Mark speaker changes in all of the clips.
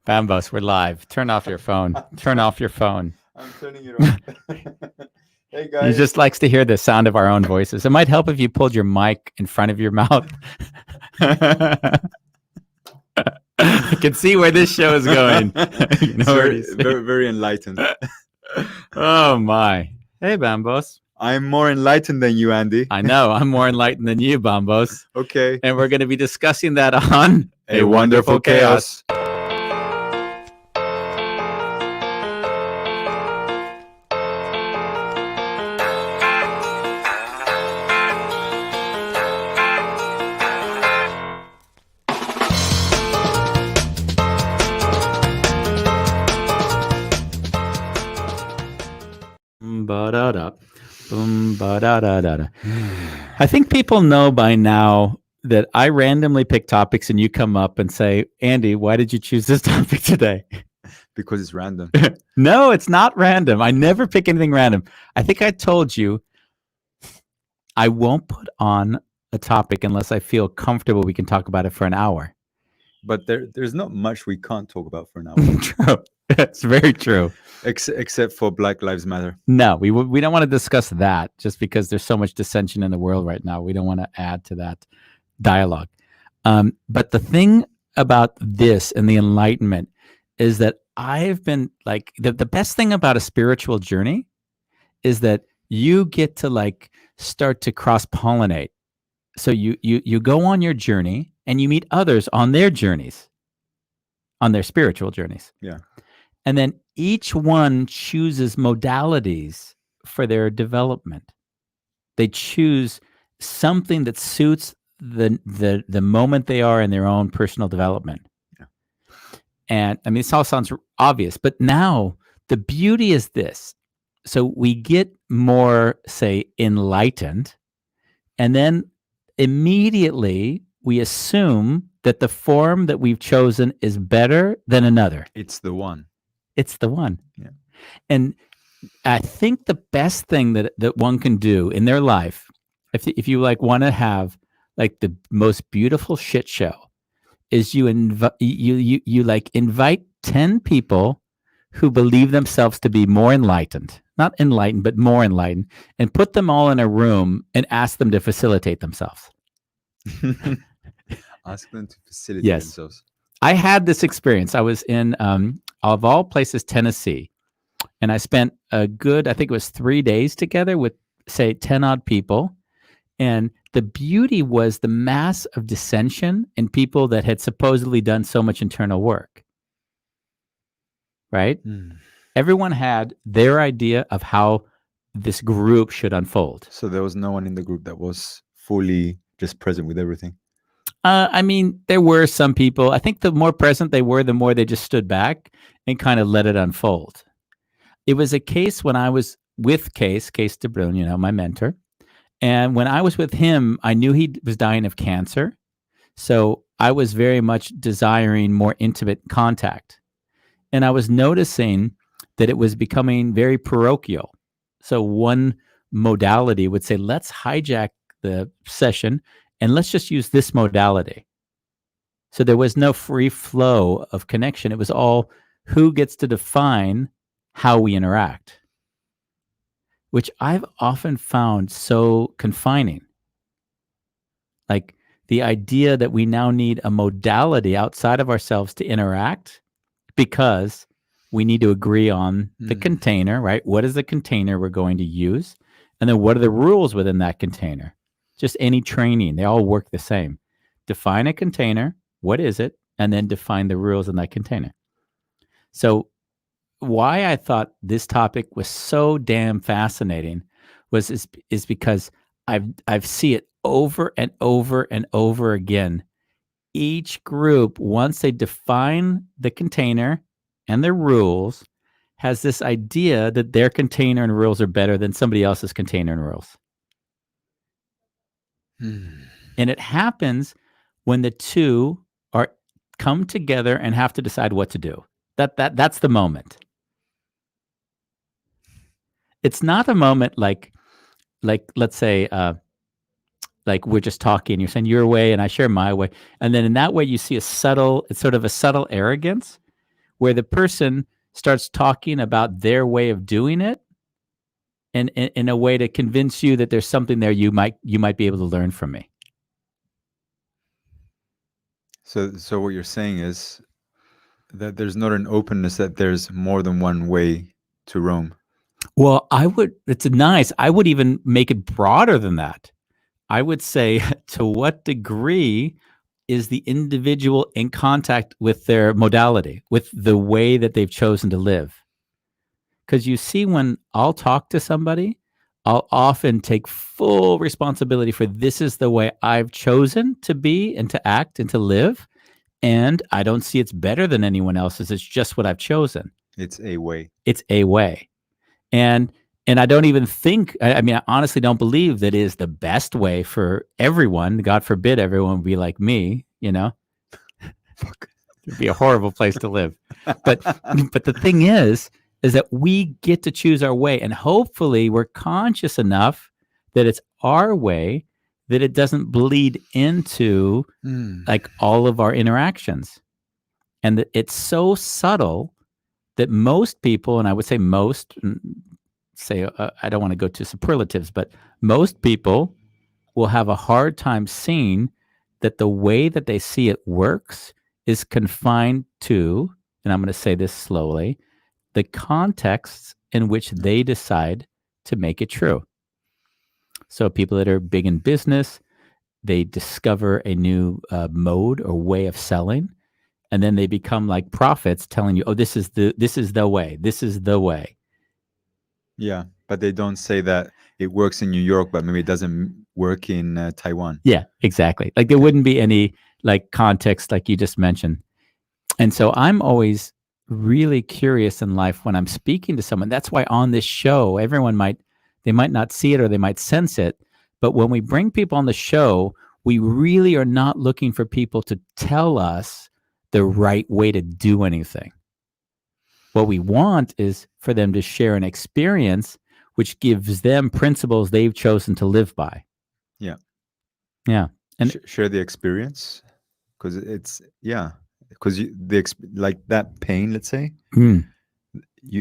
Speaker 1: Bambos, we're live. Turn off your phone. Turn off your phone.
Speaker 2: I'm turning it off. Hey
Speaker 1: He
Speaker 2: guys.
Speaker 1: just likes to hear the sound of our own voices. It might help if you pulled your mic in front of your mouth. I can see where this show is going.
Speaker 2: Very enlightened.
Speaker 1: Oh my. Hey, Bambos.
Speaker 2: I'm more enlightened than you, Andy.
Speaker 1: I know. I'm more enlightened than you, Bambos.
Speaker 2: Okay.
Speaker 1: And we're going to be discussing that on
Speaker 2: A Wonderful Chaos.
Speaker 1: Ba-da-da. Boom, ba-da-da-da-da. I think people know by now that I randomly pick topics and you come up and say, Andy, why did you choose this topic today?
Speaker 2: Because it's random.
Speaker 1: No, it's not random. I never pick anything random. I think I told you I won't put on a topic unless I feel comfortable we can talk about it for an hour.
Speaker 2: But there's not much we can't talk about for an hour.
Speaker 1: True. That's very true.
Speaker 2: Except for Black Lives Matter.
Speaker 1: No, we don't want to discuss that just because there's so much dissension in the world right now. We don't want to add to that dialogue. But the thing about this and the enlightenment is that I've been like, the best thing about a spiritual journey is that you get to like start to cross-pollinate. So you go on your journey and you meet others on their journeys, on their spiritual journeys.
Speaker 2: Yeah.
Speaker 1: And then each one chooses modalities for their development. They choose something that suits the moment they are in their own personal development.
Speaker 2: Yeah.
Speaker 1: And I mean, this all sounds obvious, but now the beauty is this. So we get more, say, enlightened, and then immediately we assume that the form that we've chosen is better than another.
Speaker 2: It's the one.
Speaker 1: It's the one.
Speaker 2: Yeah.
Speaker 1: And I think the best thing that one can do in their life, if you like want to have like the most beautiful shit show, is you invite 10 people who believe themselves to be more enlightened, not enlightened, but more enlightened, and put them all in a room and ask them to facilitate themselves.
Speaker 2: Ask them to facilitate themselves.
Speaker 1: I had this experience. I was in, of all places, Tennessee, and I spent a good, I think it was 3 days together with, say, 10 odd people. And the beauty was the mass of dissension in people that had supposedly done so much internal work. Right? Everyone had their idea of how this group should unfold.
Speaker 2: So there was no one in the group that was fully just present with everything.
Speaker 1: I mean, there were some people. I think the more present they were, the more they just stood back and kind of let it unfold. It was a case when I was with Case de Bruyne, my mentor. And when I was with him, I knew he was dying of cancer. So I was very much desiring more intimate contact. And I was noticing that it was becoming very parochial. So one modality would say, let's hijack the session and let's just use this modality. So there was no free flow of connection. It was all who gets to define how we interact, which I've often found so confining. Like the idea that we now need a modality outside of ourselves to interact because we need to agree on the container, right? What is the container we're going to use? And then what are the rules within that container? Just any training, they all work the same. Define a container, what is it? And then define the rules in that container. So why I thought this topic was so damn fascinating is because I've see it over and over and over again. Each group, once they define the container and their rules, has this idea that their container and rules are better than somebody else's container and rules. And it happens when the two come together and have to decide what to do. That's the moment. It's not a moment like let's say like we're just talking, you're saying your way and I share my way, and then in that way you see it's sort of a subtle arrogance, where the person starts talking about their way of doing it, and in a way to convince you that there's something there you might be able to learn from me.
Speaker 2: So what you're saying is that there's not an openness that there's more than one way to Rome.
Speaker 1: Well, it's nice. I would even make it broader than that. I would say, to what degree is the individual in contact with their modality, with the way that they've chosen to live? Because you see, when I'll talk to somebody, I'll often take full responsibility for, this is the way I've chosen to be and to act and to live. And I don't see it's better than anyone else's. It's just what I've chosen.
Speaker 2: It's a way.
Speaker 1: It's a way. And I don't even think, I mean, I honestly don't believe that is the best way for everyone. God forbid everyone would be like me,
Speaker 2: Fuck.
Speaker 1: It'd be a horrible place to live. But the thing is that we get to choose our way, and hopefully we're conscious enough that it's our way, that it doesn't bleed into like all of our interactions, and that it's so subtle that most people, and I would say most, I don't want to go to superlatives, but most people will have a hard time seeing that the way that they see it works is confined to, and I'm going to say this slowly, the contexts in which they decide to make it true. So people that are big in business, they discover a new mode or way of selling, and then they become like prophets telling you, oh, this is the way. This is the way.
Speaker 2: Yeah, but they don't say that it works in New York, but maybe it doesn't work in Taiwan.
Speaker 1: Yeah, exactly. Like there wouldn't be any like context like you just mentioned. And so I'm always really curious in life when I'm speaking to someone. That's why on this show, they might not see it or they might sense it. But when we bring people on the show, we really are not looking for people to tell us the right way to do anything. What we want is for them to share an experience which gives them principles they've chosen to live by.
Speaker 2: Yeah.
Speaker 1: Yeah. And
Speaker 2: share the experience, because it's, yeah, because like that pain, let's say,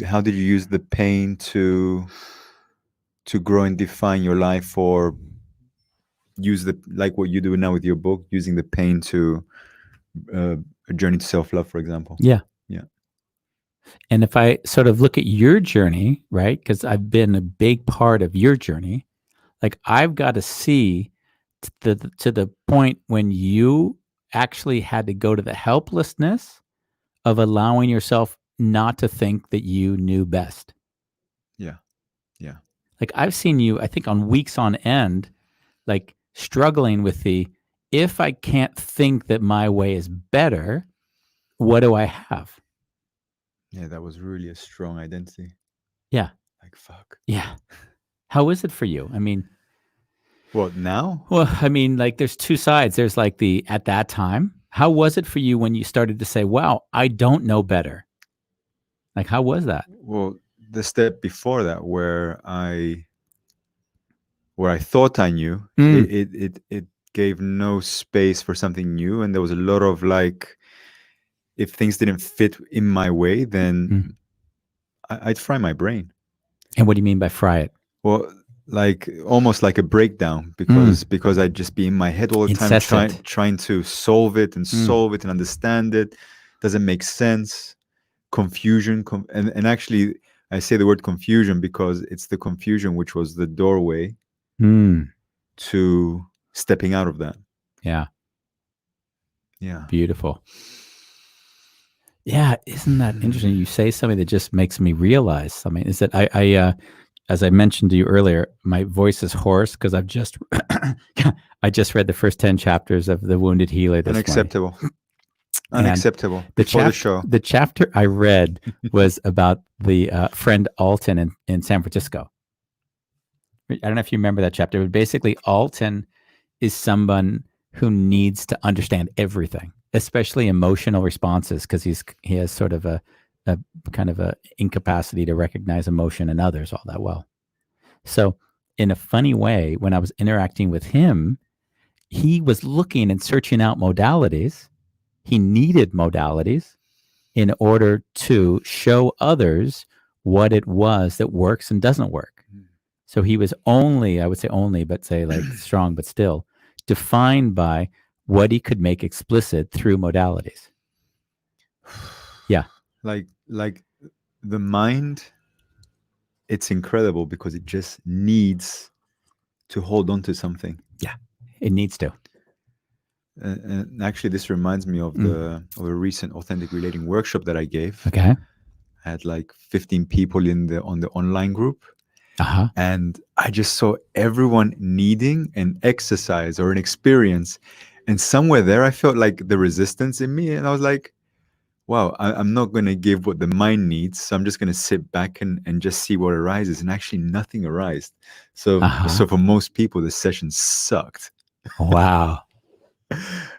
Speaker 2: how did you use the pain to grow and define your life, or use like what you do now with your book, using the pain to a journey to self-love, for example?
Speaker 1: Yeah.
Speaker 2: Yeah.
Speaker 1: And if I sort of look at your journey, right, because I've been a big part of your journey, like I've got to see to the point when you actually had to go to the helplessness of allowing yourself not to think that you knew best.
Speaker 2: Yeah. Yeah.
Speaker 1: Like I've seen you, I think, on weeks on end, like struggling with if I can't think that my way is better, what do I have?
Speaker 2: Yeah, that was really a strong identity.
Speaker 1: Yeah.
Speaker 2: Like, fuck.
Speaker 1: Yeah. How is it for you? I mean,
Speaker 2: what now?
Speaker 1: Well, I mean, like there's two sides. There's like at that time, how was it for you when you started to say, wow, I don't know better? Like, how was that?
Speaker 2: Well, the step before that, where I thought I knew, it gave no space for something new. And there was a lot of like, if things didn't fit in my way, then I'd fry my brain.
Speaker 1: And what do you mean by fry it?
Speaker 2: Well, like almost like a breakdown, because I'd just be in my head all the time, trying to solve it and understand it. Doesn't make sense. Confusion, and actually, I say the word confusion because it's the confusion which was the doorway to stepping out of that.
Speaker 1: Yeah.
Speaker 2: Yeah.
Speaker 1: Beautiful. Yeah, isn't that interesting? You say something that just makes me realize something. Is that I as I mentioned to you earlier, my voice is hoarse because I've just I just read the first 10 chapters of The Wounded Healer this
Speaker 2: Unacceptable.
Speaker 1: morning.
Speaker 2: Unacceptable. Before the show.
Speaker 1: The chapter I read was about the friend Alton in San Francisco. I don't know if you remember that chapter, but basically Alton is someone who needs to understand everything, especially emotional responses, because he has sort of a kind of a incapacity to recognize emotion in others all that well. So in a funny way, when I was interacting with him, he was looking and searching out modalities. He needed modalities, in order to show others what it was that works and doesn't work. So he was only, I would say only, but say like strong, but still defined by what he could make explicit through modalities. Yeah.
Speaker 2: Like the mind, it's incredible because it just needs to hold on to something.
Speaker 1: Yeah. It needs to.
Speaker 2: And actually, this reminds me of of a recent authentic relating workshop that I gave.
Speaker 1: Okay.
Speaker 2: I had like 15 people on the online group, and I just saw everyone needing an exercise or an experience, and somewhere there, I felt like the resistance in me, and I was like, "Wow, I'm not going to give what the mind needs. So I'm just going to sit back and just see what arises." And actually, nothing arose. So for most people, the session sucked.
Speaker 1: Wow.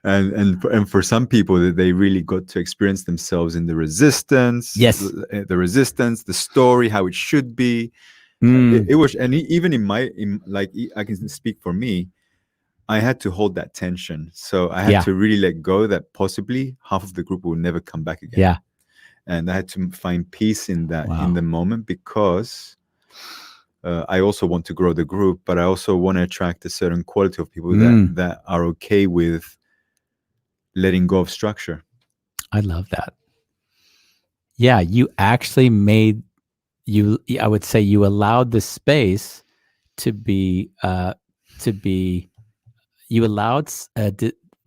Speaker 2: And for some people, that they really got to experience themselves in the resistance.
Speaker 1: Yes.
Speaker 2: The resistance, the story, how it should be. It was, and even I can speak for me, I had to hold that tension. So I had to really let go that possibly half of the group will never come back again.
Speaker 1: Yeah.
Speaker 2: And I had to find peace in that in the moment, because I also want to grow the group, but I also want to attract a certain quality of people that are okay with letting go of structure.
Speaker 1: I love that. Yeah, you actually made I would say you allowed the space to be you allowed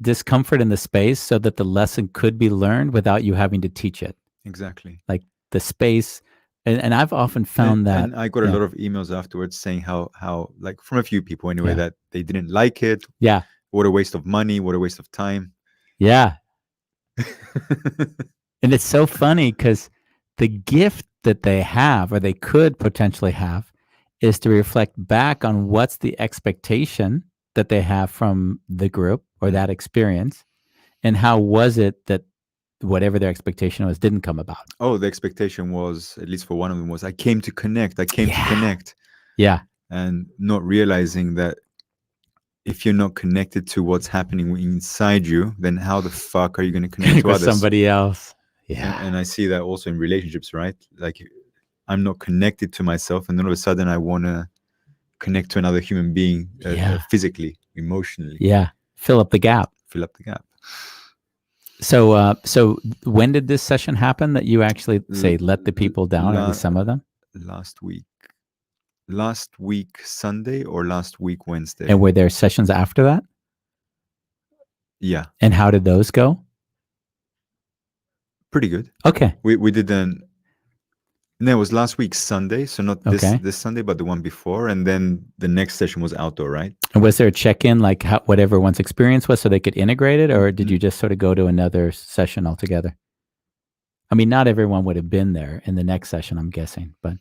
Speaker 1: discomfort in the space so that the lesson could be learned without you having to teach it.
Speaker 2: Exactly.
Speaker 1: Like the space, and I've often found that.
Speaker 2: And I got a lot of emails afterwards saying how like from a few people anyway, that they didn't like it.
Speaker 1: Yeah.
Speaker 2: What a waste of money. What a waste of time.
Speaker 1: Yeah. And it's so funny because the gift that they have, or they could potentially have, is to reflect back on what's the expectation that they have from the group or that experience, and how was it that whatever their expectation was didn't come about.
Speaker 2: Oh, the expectation was, at least for one of them, was I came to connect. I came to connect.
Speaker 1: Yeah.
Speaker 2: And not realizing that if you're not connected to what's happening inside you, then how the fuck are you going to connect to
Speaker 1: with
Speaker 2: others?
Speaker 1: somebody else. Yeah.
Speaker 2: And I see that also in relationships, right? Like I'm not connected to myself, and then all of a sudden I want to connect to another human being, physically, emotionally.
Speaker 1: Yeah. Fill up the gap.
Speaker 2: Fill up the gap.
Speaker 1: So, so when did this session happen that you actually say let the people down, or at least some of them?
Speaker 2: Last week Sunday, or last week Wednesday.
Speaker 1: And were there sessions after that?
Speaker 2: Yeah.
Speaker 1: And how did those go?
Speaker 2: Pretty good.
Speaker 1: Okay.
Speaker 2: We did no, it was last week Sunday, so not this Sunday, but the one before, and then the next session was outdoor, right?
Speaker 1: And was there a check-in, like what everyone's experience was, so they could integrate it, or did you just sort of go to another session altogether? I mean, not everyone would have been there in the next session, I'm guessing, but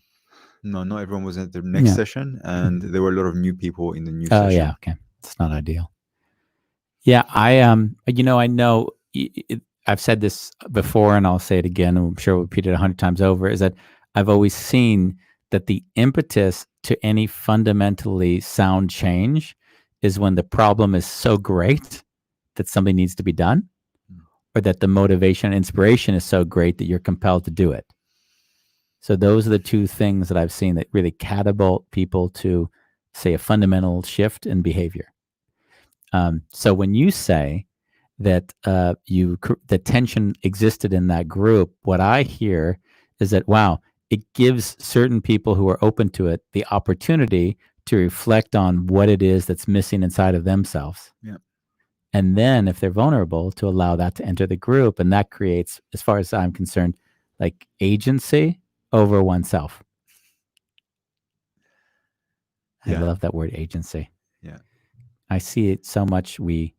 Speaker 2: no, not everyone was at the next session, and there were a lot of new people in the new session.
Speaker 1: Oh yeah, okay, it's not ideal. Yeah, I I know I've said this before, and I'll say it again, and I'm sure we'll repeat it 100 times over, is that I've always seen that the impetus to any fundamentally sound change is when the problem is so great that something needs to be done, or that the motivation and inspiration is so great that you're compelled to do it. So those are the two things that I've seen that really catapult people to, say, a fundamental shift in behavior. So when you say that the tension existed in that group, what I hear is that, wow, it gives certain people who are open to it the opportunity to reflect on what it is that's missing inside of themselves.
Speaker 2: Yeah.
Speaker 1: And then if they're vulnerable, to allow that to enter the group. And that creates, as far as I'm concerned, like agency over oneself. I love that word, agency.
Speaker 2: Yeah.
Speaker 1: I see it so much. We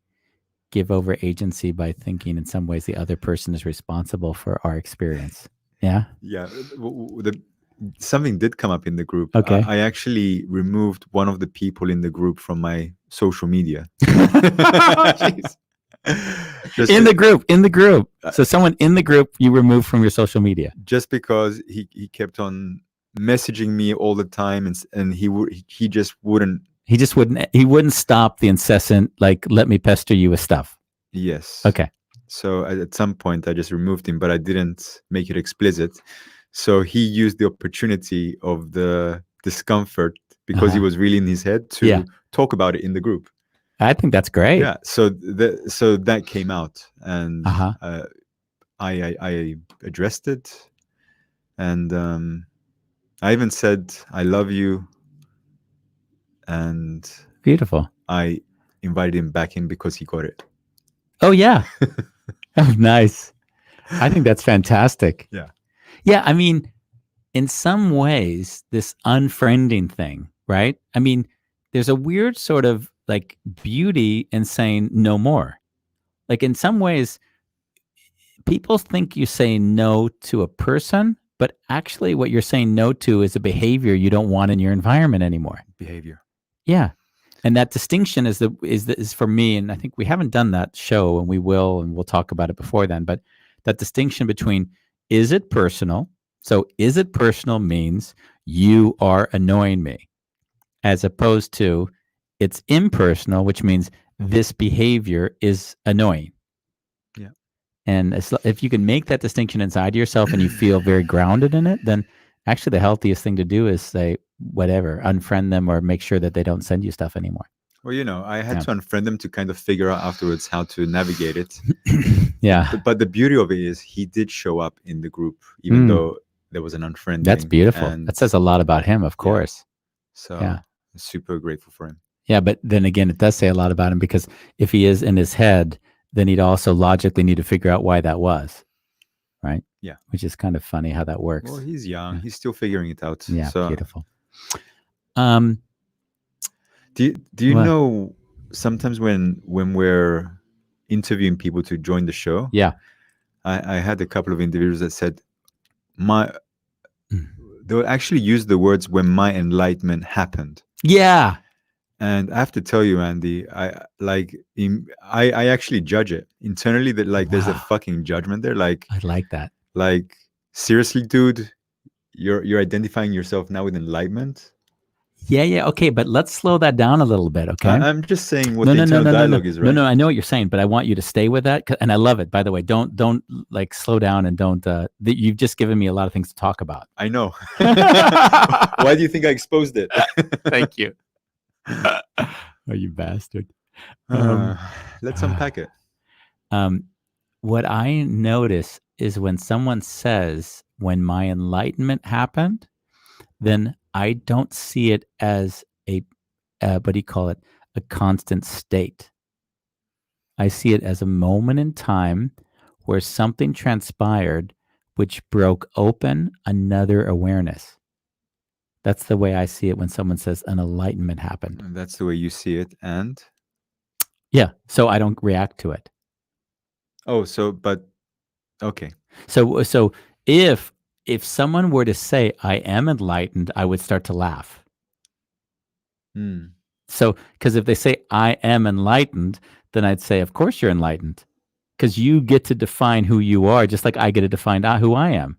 Speaker 1: give over agency by thinking in some ways the other person is responsible for our experience. Yeah.
Speaker 2: Yeah. Something did come up in the group.
Speaker 1: Okay.
Speaker 2: I actually removed one of the people in the group from my social media.
Speaker 1: In the group. So someone in the group you removed from your social media.
Speaker 2: Just because he kept on messaging me all the time, and he just wouldn't.
Speaker 1: He wouldn't stop the incessant, like, let me pester you with stuff.
Speaker 2: Yes.
Speaker 1: Okay.
Speaker 2: So at some point, I just removed him, but I didn't make it explicit. So he used the opportunity of the discomfort because he was really in his head to
Speaker 1: Yeah.
Speaker 2: talk about it in the group.
Speaker 1: I think that's great.
Speaker 2: Yeah. So that came out, and
Speaker 1: Uh-huh.
Speaker 2: I addressed it, and I even said I love you, and
Speaker 1: Beautiful.
Speaker 2: I invited him back in because he got it.
Speaker 1: Oh, yeah. Oh, nice. I think that's fantastic.
Speaker 2: Yeah.
Speaker 1: Yeah. I mean, in some ways, this unfriending thing, right? I mean, there's a weird sort of like beauty in saying no more. Like in some ways, people think you say no to a person, but actually what you're saying no to is a behavior you don't want in your environment anymore.
Speaker 2: Behavior.
Speaker 1: Yeah. And that distinction is for me, and I think we haven't done that show, and we will, and we'll talk about it before then. But that distinction between, is it personal? So is it personal means you are annoying me, as opposed to it's impersonal, which means this behavior is annoying.
Speaker 2: Yeah.
Speaker 1: And if you can make that distinction inside yourself and you feel very grounded in it, then actually the healthiest thing to do is say, whatever, unfriend them or make sure that they don't send you stuff anymore.
Speaker 2: Well, I had to unfriend them to kind of figure out afterwards how to navigate it.
Speaker 1: Yeah.
Speaker 2: But the beauty of it is he did show up in the group, even though there was an unfriending.
Speaker 1: That's beautiful. And that says a lot about him, of course.
Speaker 2: So I'm super grateful for him.
Speaker 1: Yeah, but then again, it does say a lot about him, because if he is in his head, then he'd also logically need to figure out why that was, right?
Speaker 2: Yeah.
Speaker 1: Which is kind of funny how that works.
Speaker 2: Well, he's young. He's still figuring it out.
Speaker 1: Yeah,
Speaker 2: so.
Speaker 1: Beautiful.
Speaker 2: Do you know sometimes when we're interviewing people to join the show?
Speaker 1: Yeah.
Speaker 2: I had a couple of individuals that said they would actually use the words "when my enlightenment happened."
Speaker 1: Yeah.
Speaker 2: And I have to tell you, Andy, I actually judge it internally, that there's a fucking judgment there.
Speaker 1: I like that.
Speaker 2: Like, seriously, dude, you're identifying yourself now with enlightenment?
Speaker 1: Yeah. Okay, but let's slow that down a little bit, okay?
Speaker 2: I'm just saying what the internal dialogue is, right?
Speaker 1: No, I know what you're saying, but I want you to stay with that, and I love it. By the way, don't like slow down, and don't. You've just given me a lot of things to talk about.
Speaker 2: I know. Why do you think I exposed it?
Speaker 1: Thank you. Oh, you bastard.
Speaker 2: Let's unpack it.
Speaker 1: What I notice is when someone says, "when my enlightenment happened," then I don't see it as a, what do you call it? A constant state. I see it as a moment in time where something transpired which broke open another awareness. That's the way I see it when someone says an enlightenment happened.
Speaker 2: And that's the way you see it, and?
Speaker 1: Yeah, so I don't react to it.
Speaker 2: Oh, okay.
Speaker 1: So if someone were to say, I am enlightened, I would start to laugh. So, because if they say, I am enlightened, then I'd say, of course you're enlightened, because you get to define who you are, just like I get to define who I am.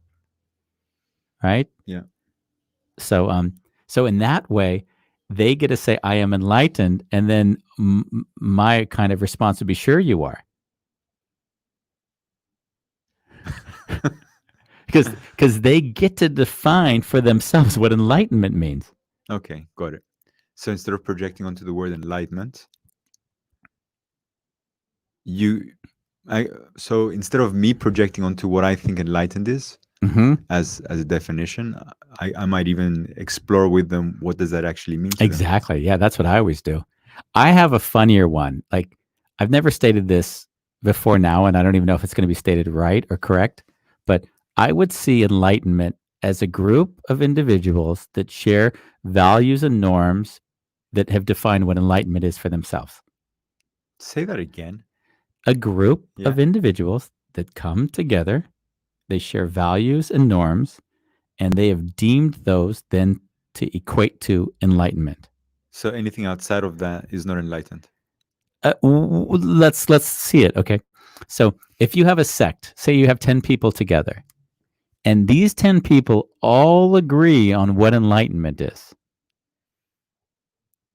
Speaker 1: Right?
Speaker 2: Yeah.
Speaker 1: So in that way, they get to say, I am enlightened, and then my kind of response would be, sure you are. Because they get to define for themselves what enlightenment means.
Speaker 2: Okay, got it. So instead of projecting onto the word enlightenment, so instead of me projecting onto what I think enlightened is, as a definition, I might even explore with them, what does that actually mean to
Speaker 1: exactly them? Yeah, that's what I always do. I have a funnier one. Like, I've never stated this before now, and I don't even know if it's going to be stated right or correct, but I would see enlightenment as a group of individuals that share values and norms that have defined what enlightenment is for themselves.
Speaker 2: Say that again.
Speaker 1: A group of individuals that come together, they share values and norms, and they have deemed those then to equate to enlightenment.
Speaker 2: So anything outside of that is not enlightened.
Speaker 1: Let's see it. Okay. So if you have a sect, say you have 10 people together, and these 10 people all agree on what enlightenment is,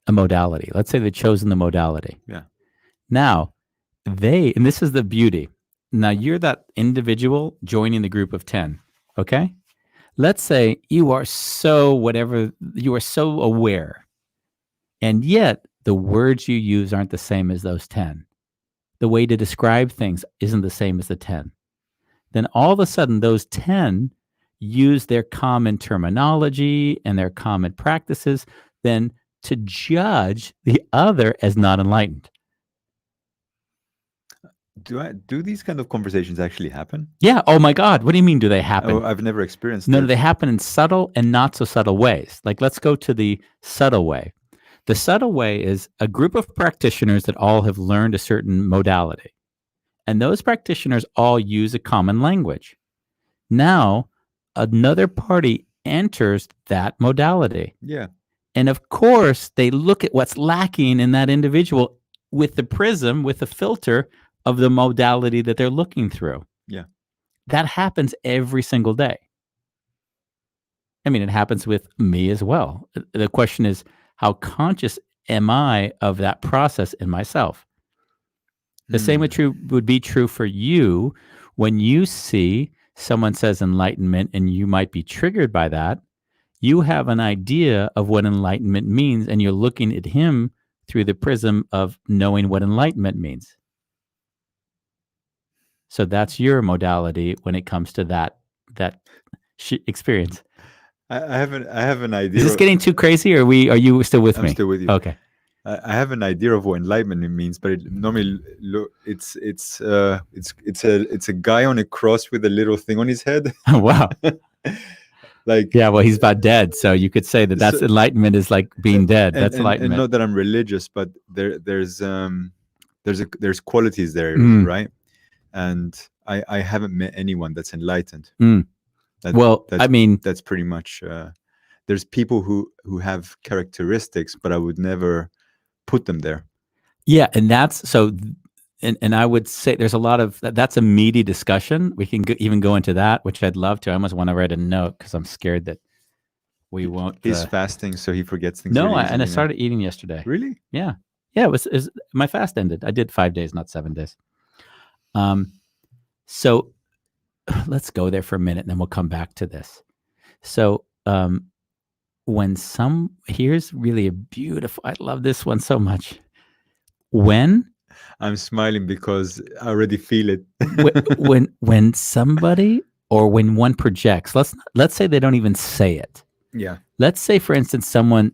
Speaker 1: a modality. Let's say they've chosen the modality.
Speaker 2: Yeah.
Speaker 1: Now, and this is the beauty, Now you're that individual joining the group of 10. Okay. Let's say you are so whatever, you are so aware, and yet the words you use aren't the same as those 10. The way to describe things isn't the same as the 10. Then all of a sudden, those 10 use their common terminology and their common practices then to judge the other as not enlightened.
Speaker 2: Do these kind of conversations actually happen?
Speaker 1: Yeah. Oh my God. What do you mean? Do they happen?
Speaker 2: Oh, I've never experienced
Speaker 1: No,
Speaker 2: it.
Speaker 1: they happen in subtle and not so subtle ways. Like, let's go to the subtle way. The subtle way is a group of practitioners that all have learned a certain modality. And those practitioners all use a common language. Now, another party enters that modality.
Speaker 2: Yeah.
Speaker 1: And of course, they look at what's lacking in that individual with the prism, with the filter of the modality that they're looking through.
Speaker 2: Yeah.
Speaker 1: That happens every single day. I mean, it happens with me as well. The question is, how conscious am I of that process in myself? The same would be true for you when you see someone says enlightenment and you might be triggered by that. You have an idea of what enlightenment means, and you're looking at him through the prism of knowing what enlightenment means. So that's your modality when it comes to that experience.
Speaker 2: I have an idea.
Speaker 1: Is this getting too crazy, or are you still with me?
Speaker 2: I'm still with you.
Speaker 1: Okay.
Speaker 2: I have an idea of what enlightenment means, but it normally it's a guy on a cross with a little thing on his head.
Speaker 1: Wow.
Speaker 2: Like,
Speaker 1: yeah, well, he's about dead, so you could say that's enlightenment is like being dead. That's enlightenment.
Speaker 2: And not that I'm religious, but there's qualities there, right? And I haven't met anyone that's enlightened. That's pretty much. There's people who have characteristics, but I would never put them there.
Speaker 1: Yeah, and that's so. And I would say there's a lot of that's a meaty discussion. We can even go into that, which I'd love to. I almost want to write a note because I'm scared that we won't.
Speaker 2: He's fasting, so he forgets things.
Speaker 1: No, and I started eating yesterday.
Speaker 2: Really?
Speaker 1: Yeah, yeah. It was my fast ended. I did 5 days, not 7 days. So let's go there for a minute, and then we'll come back to this. So here's really a beautiful. I love this one so much. When
Speaker 2: I'm smiling because I already feel it.
Speaker 1: when somebody or when one projects, let's say they don't even say it.
Speaker 2: Yeah.
Speaker 1: Let's say, for instance, someone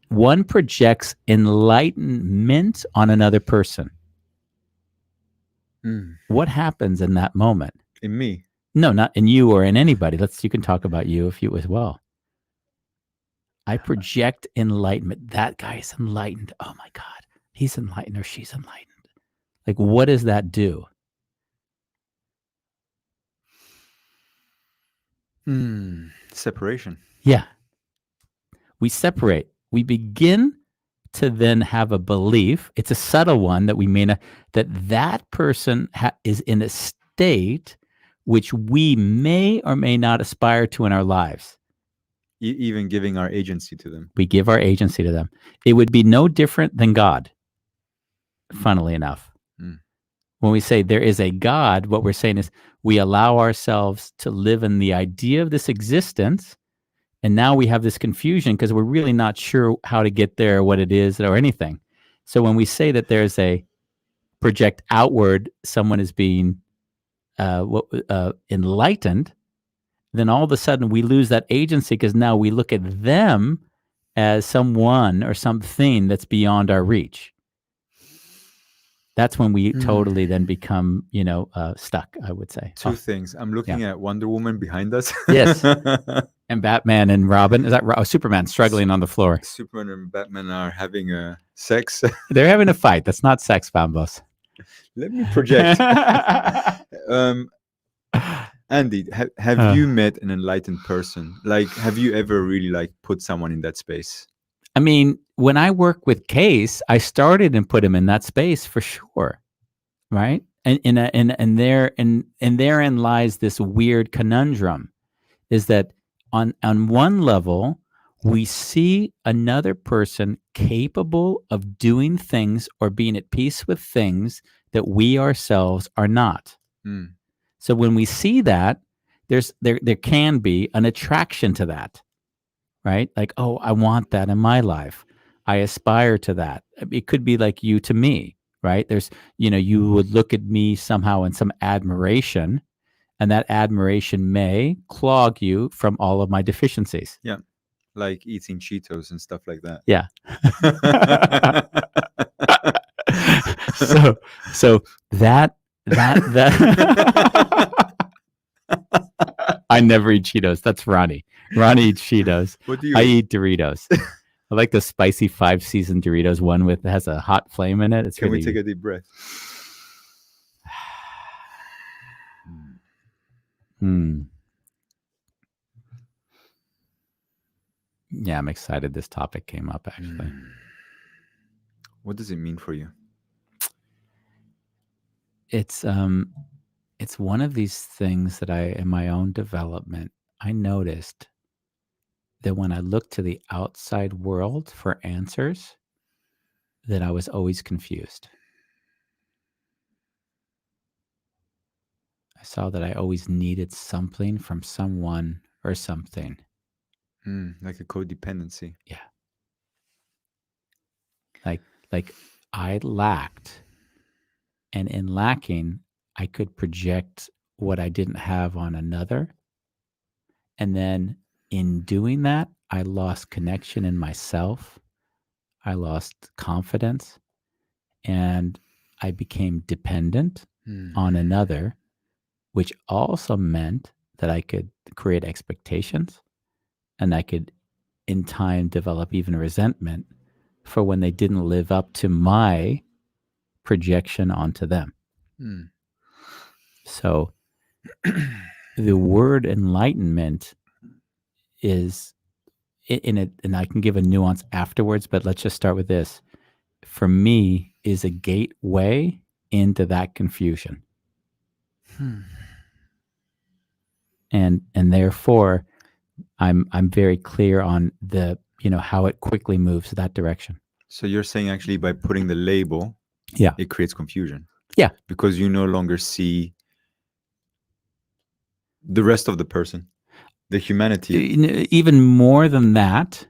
Speaker 1: one projects enlightenment on another person. What happens in that moment?
Speaker 2: In me?
Speaker 1: No, not in you or in anybody. You can talk about you if you as well. I project enlightenment. That guy is enlightened. Oh my God. He's enlightened or she's enlightened. Like, what does that do?
Speaker 2: Separation.
Speaker 1: Yeah. We separate. We begin to then have a belief. It's a subtle one that we may not, that person is in a state which we may or may not aspire to in our lives.
Speaker 2: Even giving our agency to them.
Speaker 1: We give our agency to them. It would be no different than God, funnily enough. When we say there is a God, what we're saying is we allow ourselves to live in the idea of this existence. And now we have this confusion because we're really not sure how to get there, what it is, or anything. So when we say that there's a project outward, someone is being enlightened, then all of a sudden we lose that agency because now we look at them as someone or something that's beyond our reach. That's when we totally then become, stuck, I would say.
Speaker 2: Two things. I'm looking at Wonder Woman behind us.
Speaker 1: Yes. And Batman and Robin. Is that Superman struggling on the floor?
Speaker 2: Superman and Batman are having sex.
Speaker 1: They're having a fight. That's not sex, Bambos.
Speaker 2: Let me project. Andy, have you met an enlightened person? Like, have you ever really put someone in that space?
Speaker 1: I mean, when I work with Case, I started and put him in that space for sure, right? And therein lies this weird conundrum, is that on one level, we see another person capable of doing things or being at peace with things that we ourselves are not.
Speaker 2: Mm.
Speaker 1: So when we see that, there can be an attraction to that, right? Like, oh, I want that in my life. I aspire to that. It could be like you to me, right? There's, you would look at me somehow in some admiration, and that admiration may clog you from all of my deficiencies.
Speaker 2: Yeah. Like eating Cheetos and stuff like that.
Speaker 1: Yeah. so that I never eat Cheetos. That's Ronnie. Ronnie eats Cheetos.
Speaker 2: What do you
Speaker 1: I
Speaker 2: eat?
Speaker 1: eat Doritos. I like the spicy 5-season Doritos one with has a hot flame in it. It's
Speaker 2: Can
Speaker 1: really.
Speaker 2: we take a deep breath?
Speaker 1: Yeah, I'm excited this topic came up actually.
Speaker 2: What does it mean for you?
Speaker 1: It's one of these things that in my own development, I noticed that when I looked to the outside world for answers, that I was always confused. I saw that I always needed something from someone or something.
Speaker 2: Like a codependency.
Speaker 1: Yeah. Like I lacked, and in lacking, I could project what I didn't have on another. And then in doing that, I lost connection in myself. I lost confidence, and I became dependent on another, which also meant that I could create expectations, and I could in time develop even resentment for when they didn't live up to my projection onto them. So the word enlightenment is in it, and I can give a nuance afterwards, but let's just start with this. For me, is a gateway into that confusion. And therefore I'm very clear on the, how it quickly moves that direction.
Speaker 2: So you're saying actually by putting the label,
Speaker 1: Yeah.
Speaker 2: it creates confusion.
Speaker 1: Yeah.
Speaker 2: Because you no longer see the rest of the person, the humanity.
Speaker 1: Even more than that,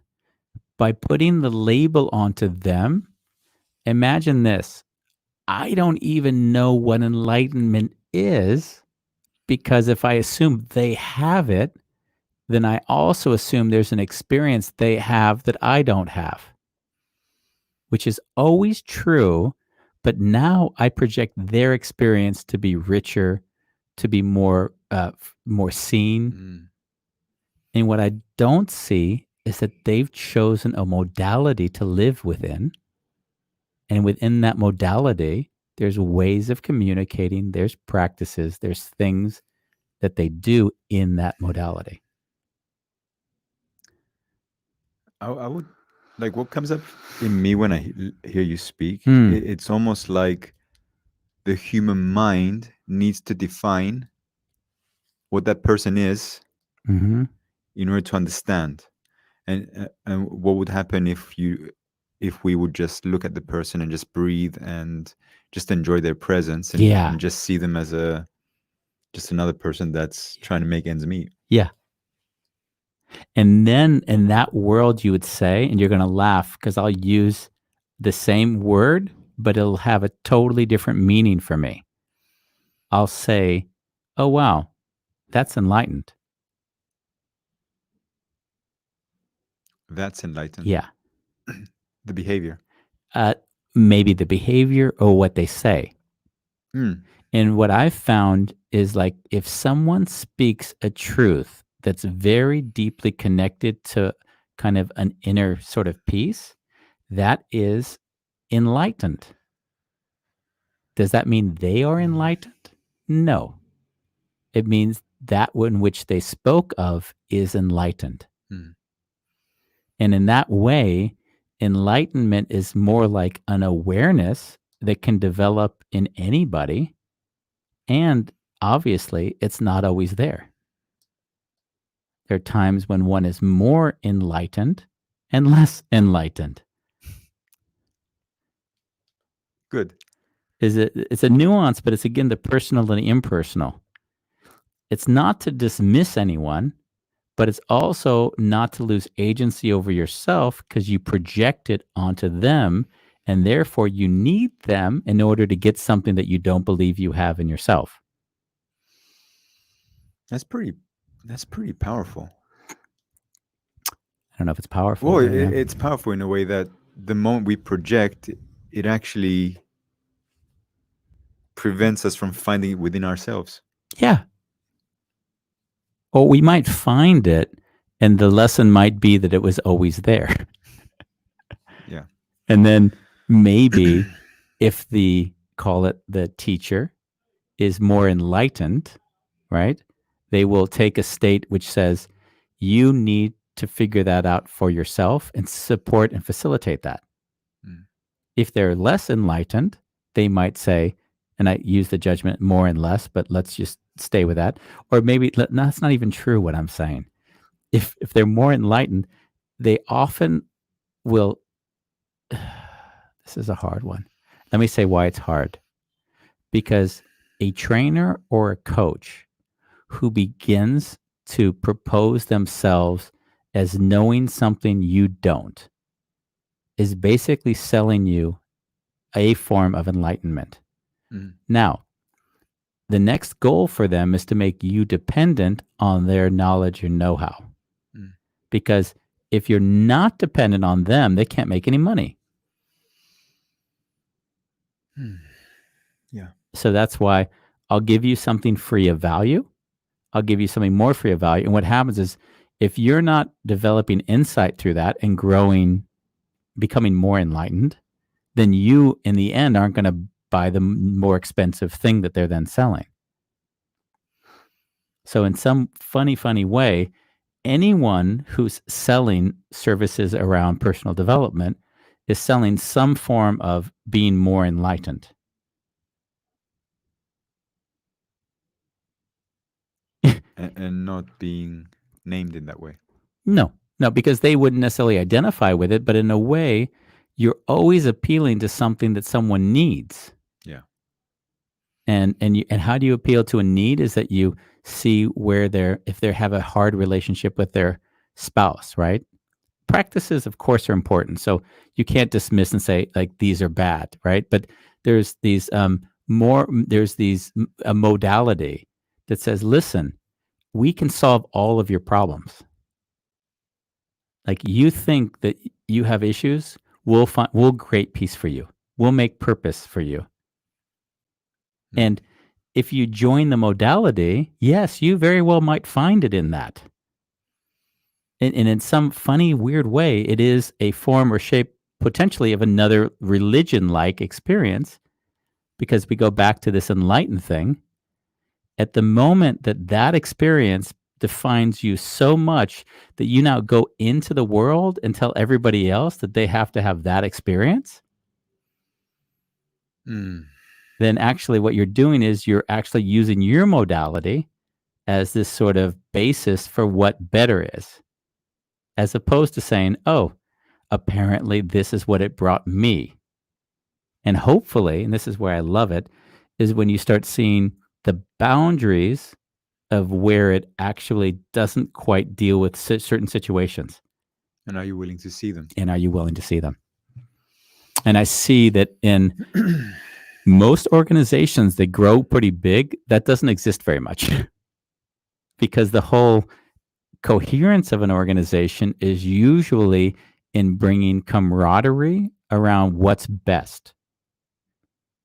Speaker 1: by putting the label onto them, imagine this. I don't even know what enlightenment is, because if I assume they have it, then I also assume there's an experience they have that I don't have, which is always true. But now I project their experience to be richer, to be more seen. And what I don't see is that they've chosen a modality to live within. And within that modality, there's ways of communicating, there's practices, there's things that they do in that modality.
Speaker 2: I would like what comes up in me when I hear you speak. It's almost like the human mind needs to define what that person is in order to understand. And what would happen if we would just look at the person and just breathe and just enjoy their presence and just see them as just another person that's trying to make ends meet.
Speaker 1: Yeah. And then in that world, you would say, and you're going to laugh because I'll use the same word, but it'll have a totally different meaning for me. I'll say, oh, wow, that's enlightened.
Speaker 2: That's enlightened.
Speaker 1: Yeah.
Speaker 2: The behavior.
Speaker 1: Maybe the behavior or what they say. And what I've found is, like, if someone speaks a truth that's very deeply connected to kind of an inner sort of peace, that is enlightened. Does that mean they are enlightened? No. It means that in which they spoke of is enlightened. And in that way, enlightenment is more like an awareness that can develop in anybody. And obviously, it's not always there. There are times when one is more enlightened and less enlightened.
Speaker 2: Good.
Speaker 1: it's a nuance, but it's again the personal and the impersonal. It's not to dismiss anyone, but it's also not to lose agency over yourself because you project it onto them, and therefore you need them in order to get something that you don't believe you have in yourself.
Speaker 2: That's pretty. That's pretty powerful.
Speaker 1: I don't know if it's powerful.
Speaker 2: Well,
Speaker 1: But yeah.
Speaker 2: it's powerful in a way that the moment we project, it actually prevents us from finding it within ourselves.
Speaker 1: Yeah. Or we might find it, and the lesson might be that it was always there.
Speaker 2: Yeah.
Speaker 1: And then maybe if call it the teacher, is more enlightened, right? They will take a state which says, you need to figure that out for yourself and support and facilitate that.
Speaker 2: Mm.
Speaker 1: If they're less enlightened, they might say, and I use the judgment more and less, but let's just stay with that. Or maybe no, that's not even true what I'm saying. If they're more enlightened, they often will. This is a hard one. Let me say why it's hard. Because a trainer or a coach who begins to propose themselves as knowing something you don't is basically selling you a form of enlightenment.
Speaker 2: Mm.
Speaker 1: Now, the next goal for them is to make you dependent on their knowledge and know-how.
Speaker 2: Mm.
Speaker 1: Because if you're not dependent on them, they can't make any money.
Speaker 2: Yeah.
Speaker 1: So that's why I'll give you something free of value. I'll give you something more free of value. And what happens is if you're not developing insight through that and growing, becoming more enlightened, then you in the end aren't going to buy the more expensive thing that they're then selling. So in some funny way, anyone who's selling services around personal development is selling some form of being more enlightened.
Speaker 2: And not being named in that way.
Speaker 1: No, because they wouldn't necessarily identify with it, but in a way, you're always appealing to something that someone needs.
Speaker 2: Yeah.
Speaker 1: And how do you appeal to a need is that you see where if they have a hard relationship with their spouse, right? Practices, of course, are important. So you can't dismiss and say like these are bad, right? But there's these a modality that says, listen, we can solve all of your problems. Like you think that you have issues, we'll create peace for you. We'll make purpose for you. Mm. And if you join the modality, yes, you very well might find it in that. And in some funny, weird way, it is a form or shape potentially of another religion-like experience, because we go back to this enlightened thing. At the moment that experience defines you so much that you now go into the world and tell everybody else that they have to have that experience, then actually what you're doing is you're actually using your modality as this sort of basis for what better is, as opposed to saying, oh, apparently this is what it brought me. And hopefully, and this is where I love it, is when you start seeing the boundaries of where it actually doesn't quite deal with certain situations.
Speaker 2: And are you willing to see them?
Speaker 1: And are you willing to see them? And I see that in most organizations that grow pretty big, that doesn't exist very much. Because the whole coherence of an organization is usually in bringing camaraderie around what's best.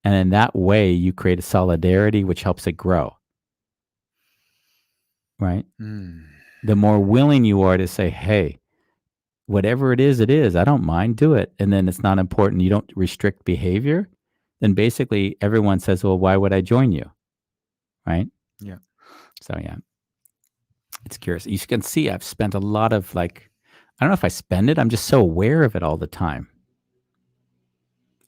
Speaker 1: And in that way, you create a solidarity which helps it grow. Right? The more willing you are to say, hey, whatever it is, I don't mind, do it. And then it's not important. You don't restrict behavior. Then basically everyone says, well, why would I join you? Right?
Speaker 2: Yeah.
Speaker 1: So, yeah. It's curious. You can see I've spent a lot of I don't know if I spend it. I'm just so aware of it all the time.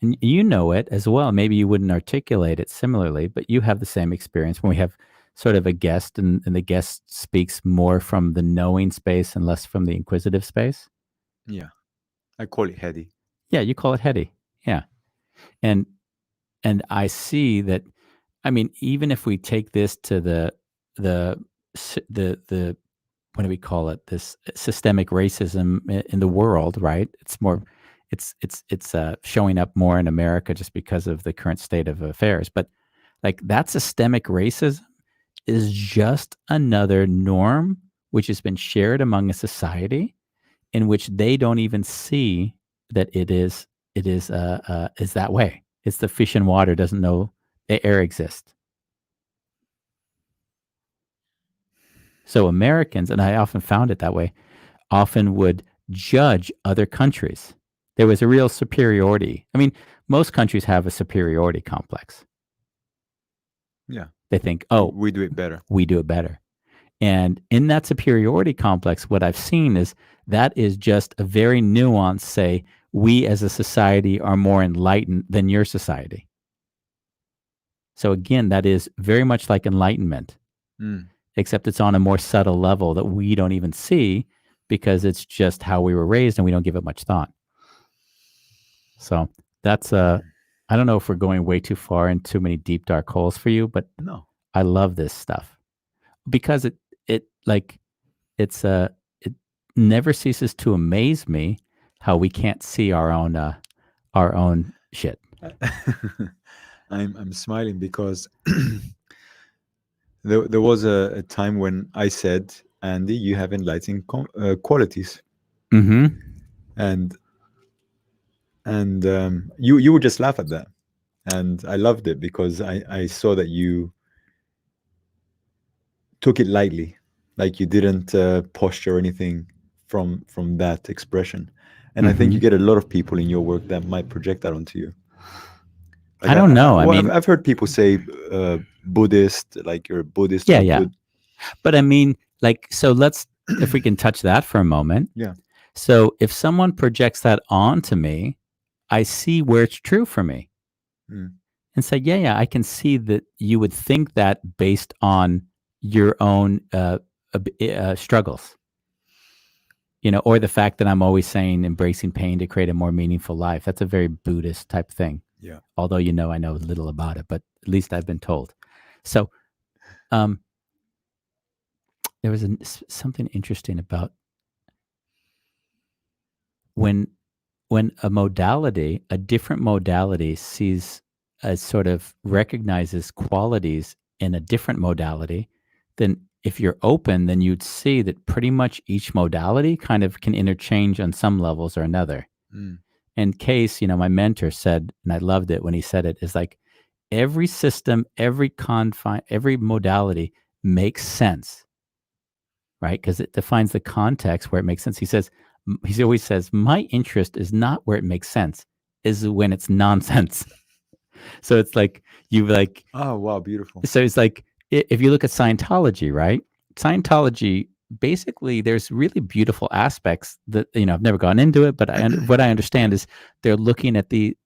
Speaker 1: And you know it as well. Maybe you wouldn't articulate it similarly, but you have the same experience when we have sort of a guest and the guest speaks more from the knowing space and less from the inquisitive space.
Speaker 2: Yeah. I call it heady.
Speaker 1: Yeah, you call it heady. Yeah. And and I see that. I mean, even if we take this to the the what do we call it? This systemic racism in the world, right? It's more, it's showing up more in America just because of the current state of affairs. But like that systemic racism is just another norm which has been shared among a society in which they don't even see that it is that way. It's the fish in water doesn't know the air exists. So Americans, and I often found it that way, often would judge other countries. There was a real superiority. I mean, most countries have a superiority complex.
Speaker 2: Yeah.
Speaker 1: They think, oh,
Speaker 2: We do it better.
Speaker 1: we do it better. And in that superiority complex, what I've seen is that is just a very nuanced say, we as a society are more enlightened than your society. So again, that is very much like enlightenment, except it's on a more subtle level that we don't even see because it's just how we were raised and we don't give it much thought. So that's I don't know if we're going way too far in too many deep dark holes for you, but
Speaker 2: No.
Speaker 1: I love this stuff because it like it's it never ceases to amaze me how we can't see our own shit.
Speaker 2: I'm smiling because there was a time when I said, Andy, you have enlightening qualities,
Speaker 1: Mm-hmm.
Speaker 2: and you would just laugh at that, and I loved it because I saw that you took it lightly, like you didn't posture anything from that expression, and I think you get a lot of people in your work that might project that onto you. Like
Speaker 1: I don't know. I mean,
Speaker 2: I've heard people say Buddhist, like you're a Buddhist.
Speaker 1: yeah,
Speaker 2: or
Speaker 1: yeah. But I mean, like, so let's, if we can touch that for a moment.
Speaker 2: Yeah.
Speaker 1: So if someone projects that onto me, I see where it's true for me. And say, yeah, I can see that you would think that based on your own struggles, or the fact that I'm always saying embracing pain to create a more meaningful life. That's a very Buddhist type thing.
Speaker 2: Yeah.
Speaker 1: Although, I know little about it, but at least I've been told. So, there was something interesting about when a different modality sees sort of recognizes qualities in a different modality, then if you're open, then you'd see that pretty much each modality kind of can interchange on some levels or another. And Case, my mentor said, and I loved it when he said it, is like every system, every confine, every modality makes sense, right? Because it defines the context where it makes sense. He always says, my interest is not where it makes sense, is when it's nonsense. So it's like
Speaker 2: Oh, wow, beautiful.
Speaker 1: So it's like if you look at Scientology, right? Scientology, basically, there's really beautiful aspects that I've never gone into it, but what I understand is they're looking at the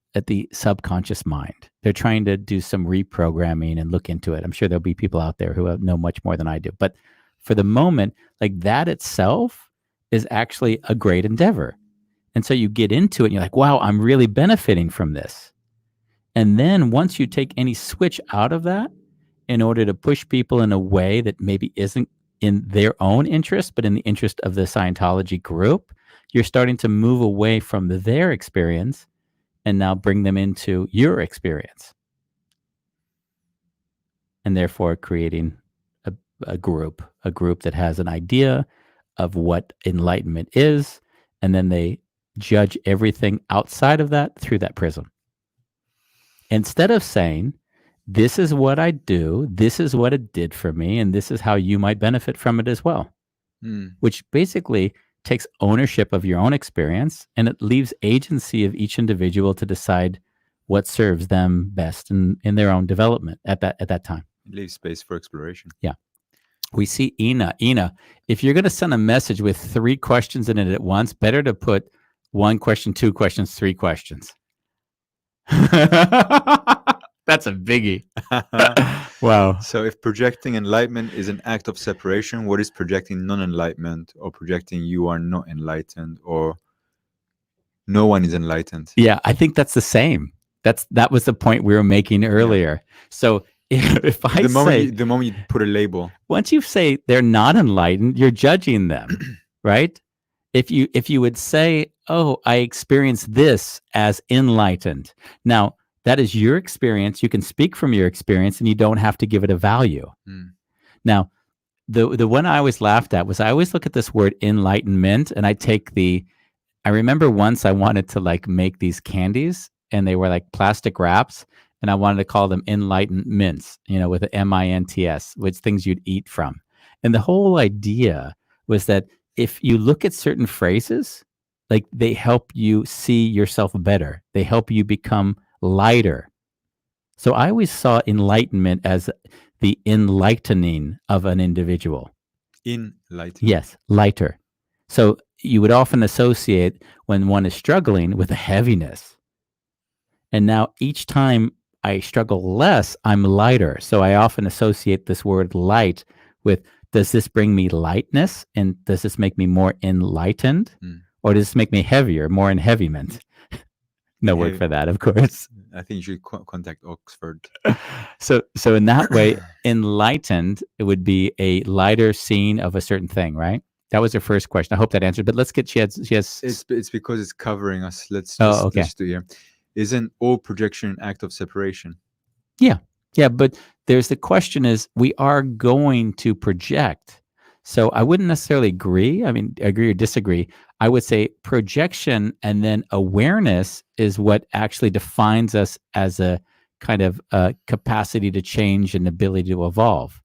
Speaker 1: subconscious mind. They're trying to do some reprogramming and look into it. I'm sure there'll be people out there who know much more than I do, but for the moment, like that itself is actually a great endeavor. And so you get into it and you're like, wow, I'm really benefiting from this. And then once you take any switch out of that in order to push people in a way that maybe isn't in their own interest, but in the interest of the Scientology group, you're starting to move away from their experience and now bring them into your experience. And therefore creating a group that has an idea of what enlightenment is, and then they judge everything outside of that through that prism. Instead of saying, this is what I do, this is what it did for me, and this is how you might benefit from it as well. Which basically takes ownership of your own experience, and it leaves agency of each individual to decide what serves them best in their own development at that time.
Speaker 2: It leaves space for exploration.
Speaker 1: Yeah. We see Ina, if you're going to send a message with 3 questions in it at once, better to put 1 question, 2 questions, 3 questions. That's a biggie. Wow.
Speaker 2: So if projecting enlightenment is an act of separation, what is projecting non-enlightenment, or projecting you are not enlightened, or no one is enlightened?
Speaker 1: Yeah, I think that's the same. That was the point we were making earlier. So if I say,
Speaker 2: the moment you put a label,
Speaker 1: once you say they're not enlightened, you're judging them, right? If you would say, "Oh, I experienced this as enlightened," now that is your experience. You can speak from your experience, and you don't have to give it a value. Now, the one I always laughed at was I always look at this word enlightenment, and I remember once I wanted to like make these candies, and they were like plastic wraps, and I wanted to call them enlightened mints, with an MINTS, which things you'd eat from. And the whole idea was that if you look at certain phrases, like they help you see yourself better, they help you become lighter. So I always saw enlightenment as the enlightening of an individual.
Speaker 2: enlightenment.
Speaker 1: Yes, lighter. So you would often associate when one is struggling with a heaviness. And now each time I struggle less, I'm lighter. So I often associate this word light with, does this bring me lightness? And does this make me more enlightened? Or does this make me heavier, more in heavyment? No word for that, of course.
Speaker 2: I think you should contact Oxford.
Speaker 1: So in that way, enlightened, it would be a lighter scene of a certain thing, right? That was her first question. I hope that answered. But let's get she has.
Speaker 2: It's because it's covering us. Let's just do here. Isn't all projection an act of separation?
Speaker 1: Yeah. But there's the question is, we are going to project. So I wouldn't necessarily agree. I mean, agree or disagree. I would say projection and then awareness is what actually defines us as a kind of capacity to change and ability to evolve.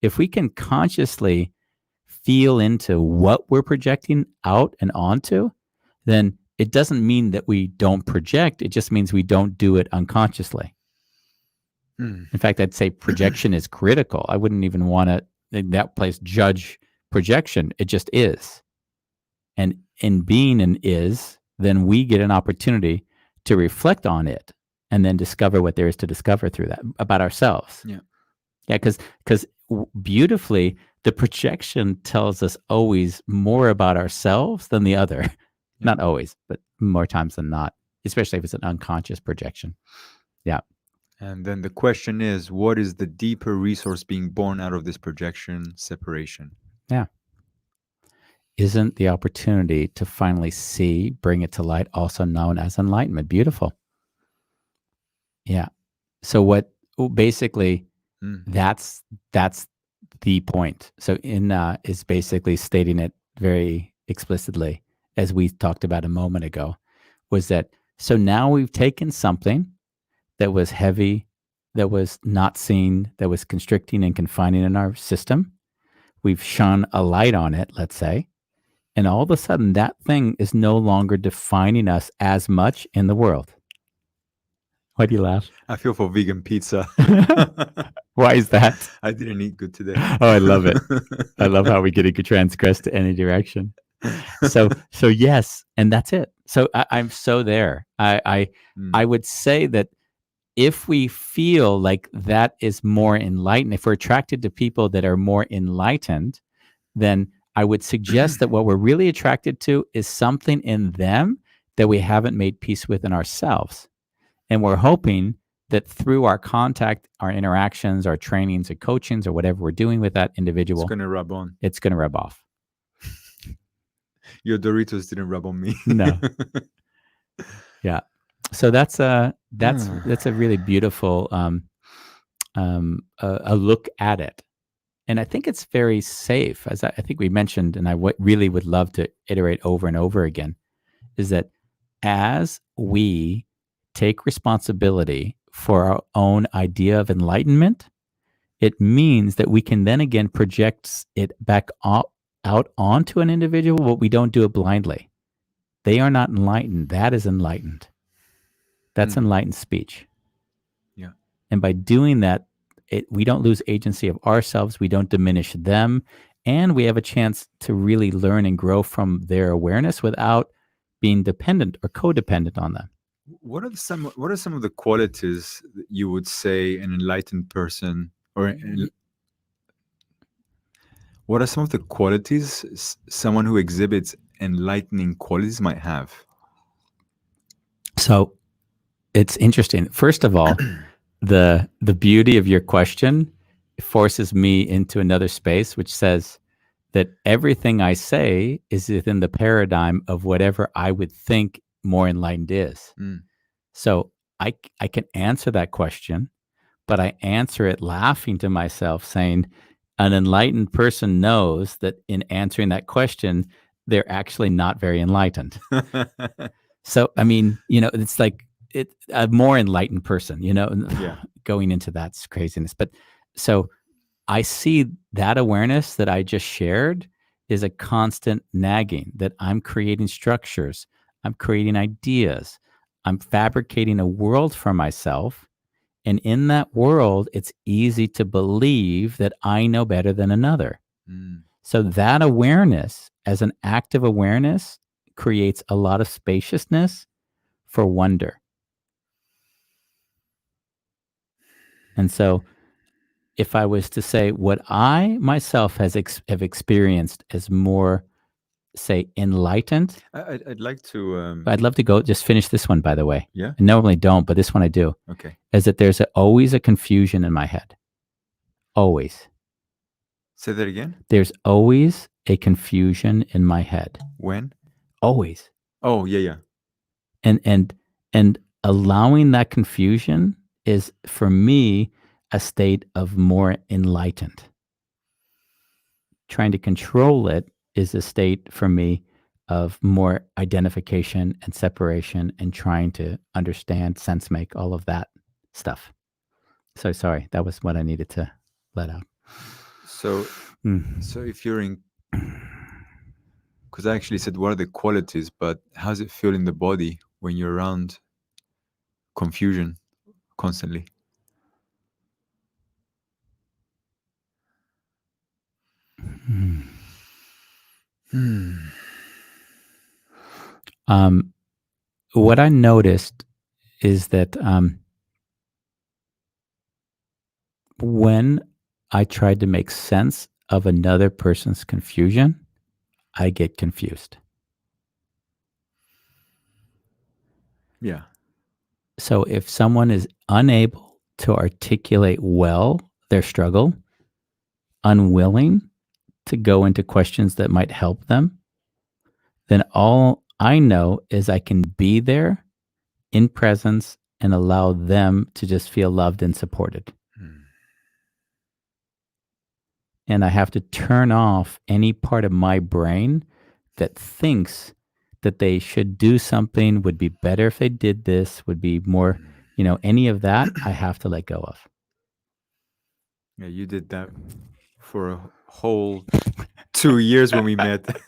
Speaker 1: If we can consciously feel into what we're projecting out and onto, then it doesn't mean that we don't project. It just means we don't do it unconsciously. In fact, I'd say projection is critical. I wouldn't even want to, in that place, judge projection. It just is. And in being an is, then we get an opportunity to reflect on it and then discover what there is to discover through that about ourselves.
Speaker 2: Yeah,
Speaker 1: because beautifully, the projection tells us always more about ourselves than the other. Not always, but more times than not, especially if it's an unconscious projection. Yeah.
Speaker 2: And then the question is, what is the deeper resource being born out of this projection separation?
Speaker 1: Yeah. Isn't the opportunity to finally see, bring it to light, also known as enlightenment? Beautiful. Yeah. So what basically that's the point. So Inna is basically stating it very explicitly, as we talked about a moment ago, was that so now we've taken something that was heavy, that was not seen, that was constricting and confining in our system. We've shone a light on it, let's say, and all of a sudden that thing is no longer defining us as much in the world. Why do you laugh?
Speaker 2: I feel for vegan pizza.
Speaker 1: Why is that?
Speaker 2: I didn't eat good today.
Speaker 1: Oh, I love it. I love how we get to transgress to any direction. So yes, and that's it. So I'm so there. I would say that if we feel like that is more enlightened, if we're attracted to people that are more enlightened, then I would suggest that what we're really attracted to is something in them that we haven't made peace with in ourselves. And we're hoping that through our contact, our interactions, our trainings, or coachings, or whatever we're doing with that individual,
Speaker 2: it's going to rub on.
Speaker 1: It's going to rub off.
Speaker 2: Your Doritos didn't rub on me.
Speaker 1: No. Yeah. So that's a really beautiful a look at it. And I think it's very safe, as I think we mentioned, and I really would love to iterate over and over again, is that as we take responsibility for our own idea of enlightenment, it means that we can then again project it back out onto an individual, but we don't do it blindly. They are not enlightened. That is enlightened. That's enlightened speech.
Speaker 2: Yeah.
Speaker 1: And by doing that, we don't lose agency of ourselves. We don't diminish them. And we have a chance to really learn and grow from their awareness without being dependent or codependent on them.
Speaker 2: What are some of the qualities that you would say an enlightened person, or what are some of the qualities someone who exhibits enlightening qualities might have?
Speaker 1: So it's interesting. First of all, the beauty of your question forces me into another space, which says that everything I say is within the paradigm of whatever I would think more enlightened is. So I can answer that question, but I answer it laughing to myself, saying, an enlightened person knows that in answering that question, they're actually not very enlightened. So, I mean, it's like a more enlightened person,
Speaker 2: Yeah.
Speaker 1: going into that craziness. But so I see that awareness that I just shared is a constant nagging that I'm creating structures, I'm creating ideas, I'm fabricating a world for myself. And in that world, it's easy to believe that I know better than another. So that awareness, as an active awareness, creates a lot of spaciousness for wonder. And so if I was to say what I myself have experienced as more, say, enlightened,
Speaker 2: I'd like to.
Speaker 1: I'd love to go just finish this one, by the way.
Speaker 2: Yeah.
Speaker 1: I normally don't, but this one I do.
Speaker 2: Okay.
Speaker 1: Is that there's always a confusion in my head. Always.
Speaker 2: Say that again.
Speaker 1: There's always a confusion in my head.
Speaker 2: When?
Speaker 1: Always.
Speaker 2: Oh, yeah.
Speaker 1: And allowing that confusion is, for me, a state of more enlightened. Trying to control it is a state for me of more identification and separation and trying to understand, sense make, all of that stuff. So sorry, that was what I needed to let out.
Speaker 2: So if you're in, because I actually said what are the qualities, but how does it feel in the body when you're around confusion constantly?
Speaker 1: What I noticed is that when I tried to make sense of another person's confusion, I get confused.
Speaker 2: Yeah.
Speaker 1: So if someone is unable to articulate well their struggle, unwilling to go into questions that might help them, then all I know is I can be there in presence and allow them to just feel loved and supported. And I have to turn off any part of my brain that thinks that they should do something, would be better if they did this, would be more, any of that I have to let go of.
Speaker 2: Yeah, you did that for a whole 2 years when we met.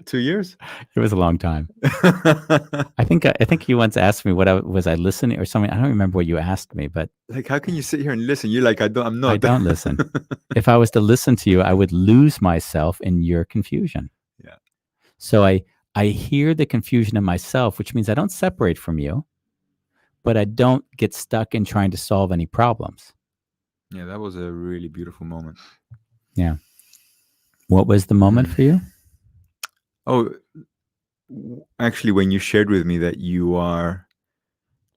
Speaker 2: 2 years?
Speaker 1: It was a long time. I think you once asked me was I listening or something. I don't remember what you asked me, but
Speaker 2: like, how can you sit here and listen? You're like, I'm not.
Speaker 1: I don't listen. If I was to listen to you, I would lose myself in your confusion.
Speaker 2: Yeah.
Speaker 1: So I hear the confusion in myself, which means I don't separate from you, but I don't get stuck in trying to solve any problems.
Speaker 2: Yeah, that was a really beautiful moment.
Speaker 1: Yeah. What was the moment for you?
Speaker 2: Oh, actually, when you shared with me that you are,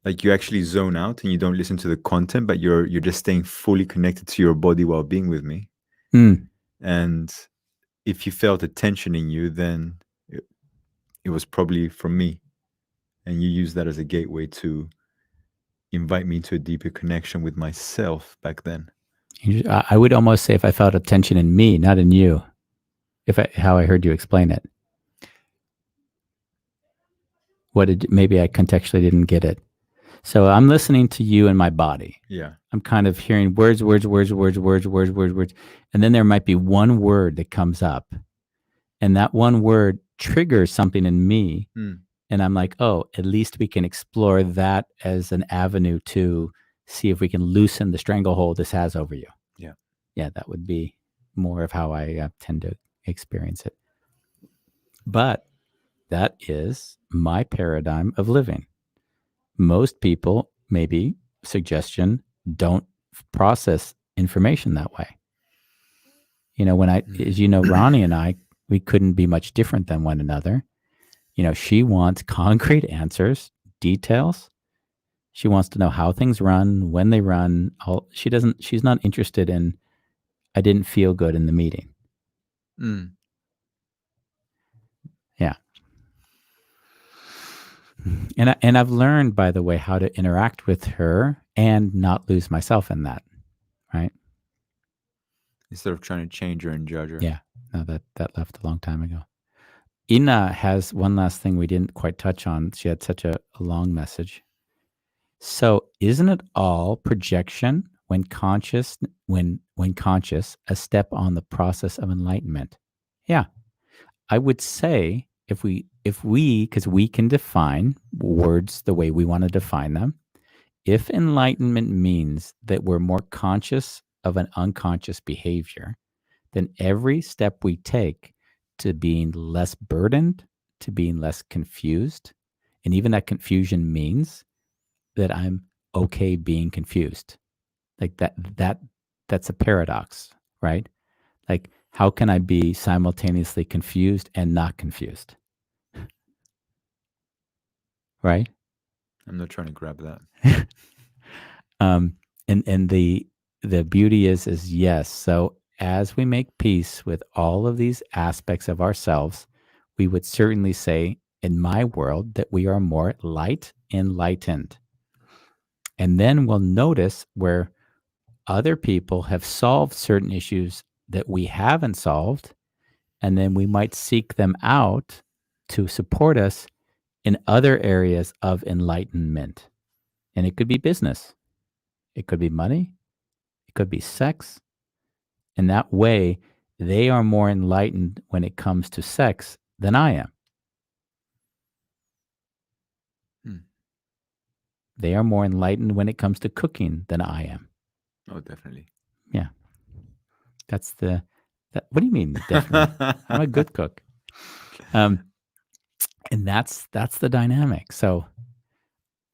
Speaker 2: like, you actually zone out and you don't listen to the content, but you're just staying fully connected to your body while being with me. And if you felt a tension in you, then it was probably from me. And you use that as a gateway to invite me to a deeper connection with myself back then.
Speaker 1: I would almost say if I felt a tension in me, not in you, how I heard you explain it. Maybe I contextually didn't get it. So I'm listening to you in my body.
Speaker 2: Yeah.
Speaker 1: I'm kind of hearing words. And then there might be one word that comes up. And that one word triggers something in me. And I'm like, oh, at least we can explore that as an avenue to see if we can loosen the stranglehold this has over you.
Speaker 2: Yeah.
Speaker 1: Yeah, that would be more of how I tend to experience it. But that is my paradigm of living. Most people, maybe, suggestion, don't process information that way. As you know, Ronnie and I, we couldn't be much different than one another. She wants concrete answers, details. She wants to know how things run, when they run. She's not interested in, I didn't feel good in the meeting.
Speaker 2: Mm.
Speaker 1: Yeah. And I've learned, by the way, how to interact with her and not lose myself in that. Right.
Speaker 2: Instead of trying to change her and judge her.
Speaker 1: Yeah. No, that left a long time ago. Ina has one last thing we didn't quite touch on. She had such a long message. So isn't it all projection when conscious, a step on the process of enlightenment? Yeah. I would say because we can define words the way we want to define them. If enlightenment means that we're more conscious of an unconscious behavior, then every step we take to being less burdened, to being less confused, and even that confusion means that I'm okay being confused. Like that's a paradox, right? Like, how can I be simultaneously confused and not confused? Right?
Speaker 2: I'm not trying to grab that.
Speaker 1: And the beauty is yes. So as we make peace with all of these aspects of ourselves, we would certainly say in my world that we are more light enlightened. And then we'll notice where other people have solved certain issues that we haven't solved, and then we might seek them out to support us in other areas of enlightenment. And it could be business, it could be money, it could be sex. In that way, they are more enlightened when it comes to sex than I am. They are more enlightened when it comes to cooking than I am.
Speaker 2: Oh, definitely.
Speaker 1: Yeah. That's the, what do you mean? Definitely. I'm a good cook. And that's the dynamic. So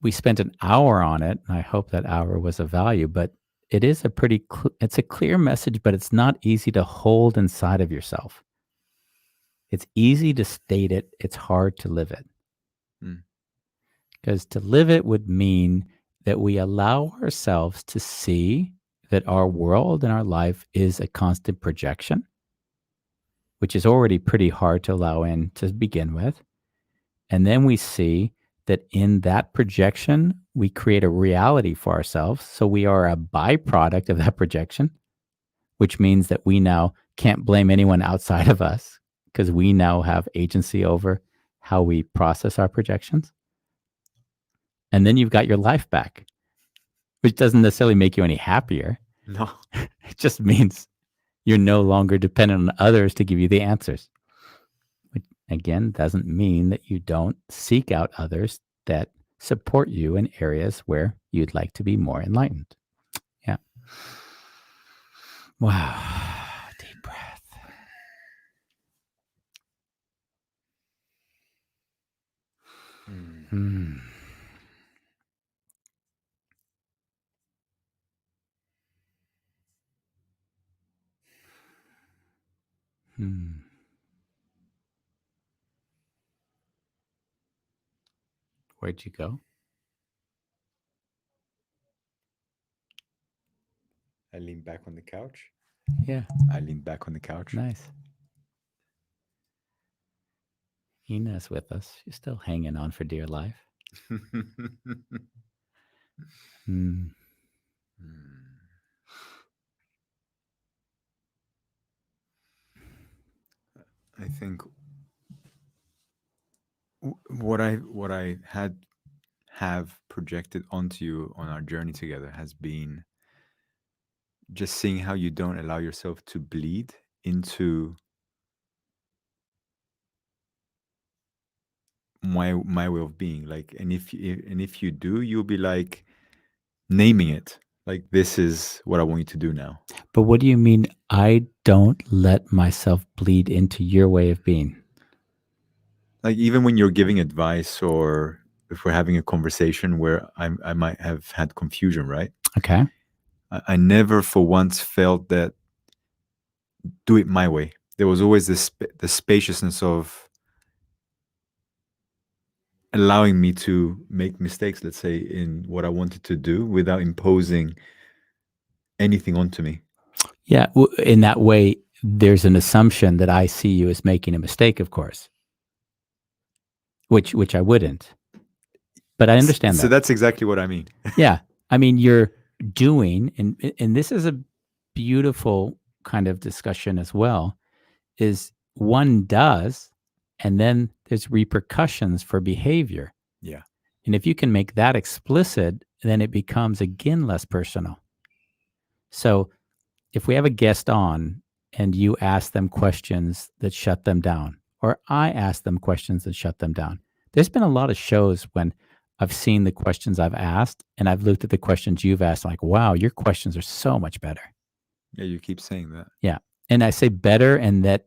Speaker 1: we spent an hour on it, and I hope that hour was of value, but it is it's a clear message, but it's not easy to hold inside of yourself. It's easy to state it. It's hard to live it. Because to live it would mean that we allow ourselves to see that our world and our life is a constant projection, which is already pretty hard to allow in to begin with. And then we see that in that projection, we create a reality for ourselves. So we are a byproduct of that projection, which means that we now can't blame anyone outside of us because we now have agency over how we process our projections. And then you've got your life back, which doesn't necessarily make you any happier.
Speaker 2: No.
Speaker 1: It just means you're no longer dependent on others to give you the answers. Which, again, doesn't mean that you don't seek out others that support you in areas where you'd like to be more enlightened. Yeah. Wow. Deep breath. Hmm. Where'd you go?
Speaker 2: I lean back on the couch.
Speaker 1: Yeah.
Speaker 2: I lean back on the couch.
Speaker 1: Nice. Ina's with us. She's still hanging on for dear life.
Speaker 2: I think what I have projected onto you on our journey together has been just seeing how you don't allow yourself to bleed into my way of being. Like, and if you do, you'll be like naming it. Like, this is what I want you to do now.
Speaker 1: But what do you mean I don't let myself bleed into your way of being?
Speaker 2: Like, even when you're giving advice or if we're having a conversation where I might have had confusion, right?
Speaker 1: Okay.
Speaker 2: I never for once felt that do it my way. There was always the spaciousness of allowing me to make mistakes, let's say, in what I wanted to do without imposing anything onto me.
Speaker 1: Yeah. In that way, there's an assumption that I see you as making a mistake, of course, which I wouldn't. But I understand
Speaker 2: So
Speaker 1: that.
Speaker 2: that's exactly what I mean.
Speaker 1: Yeah. I mean, you're doing, and this is a beautiful kind of discussion as well, is one does, and then there's repercussions for behavior.
Speaker 2: Yeah.
Speaker 1: And if you can make that explicit, then it becomes again less personal. So if we have a guest on and you ask them questions that shut them down, or I ask them questions that shut them down, there's been a lot of shows when I've seen the questions I've asked and I've looked at the questions you've asked, like, wow, your questions are so much better.
Speaker 2: Yeah, you keep saying that.
Speaker 1: Yeah. And I say better, and that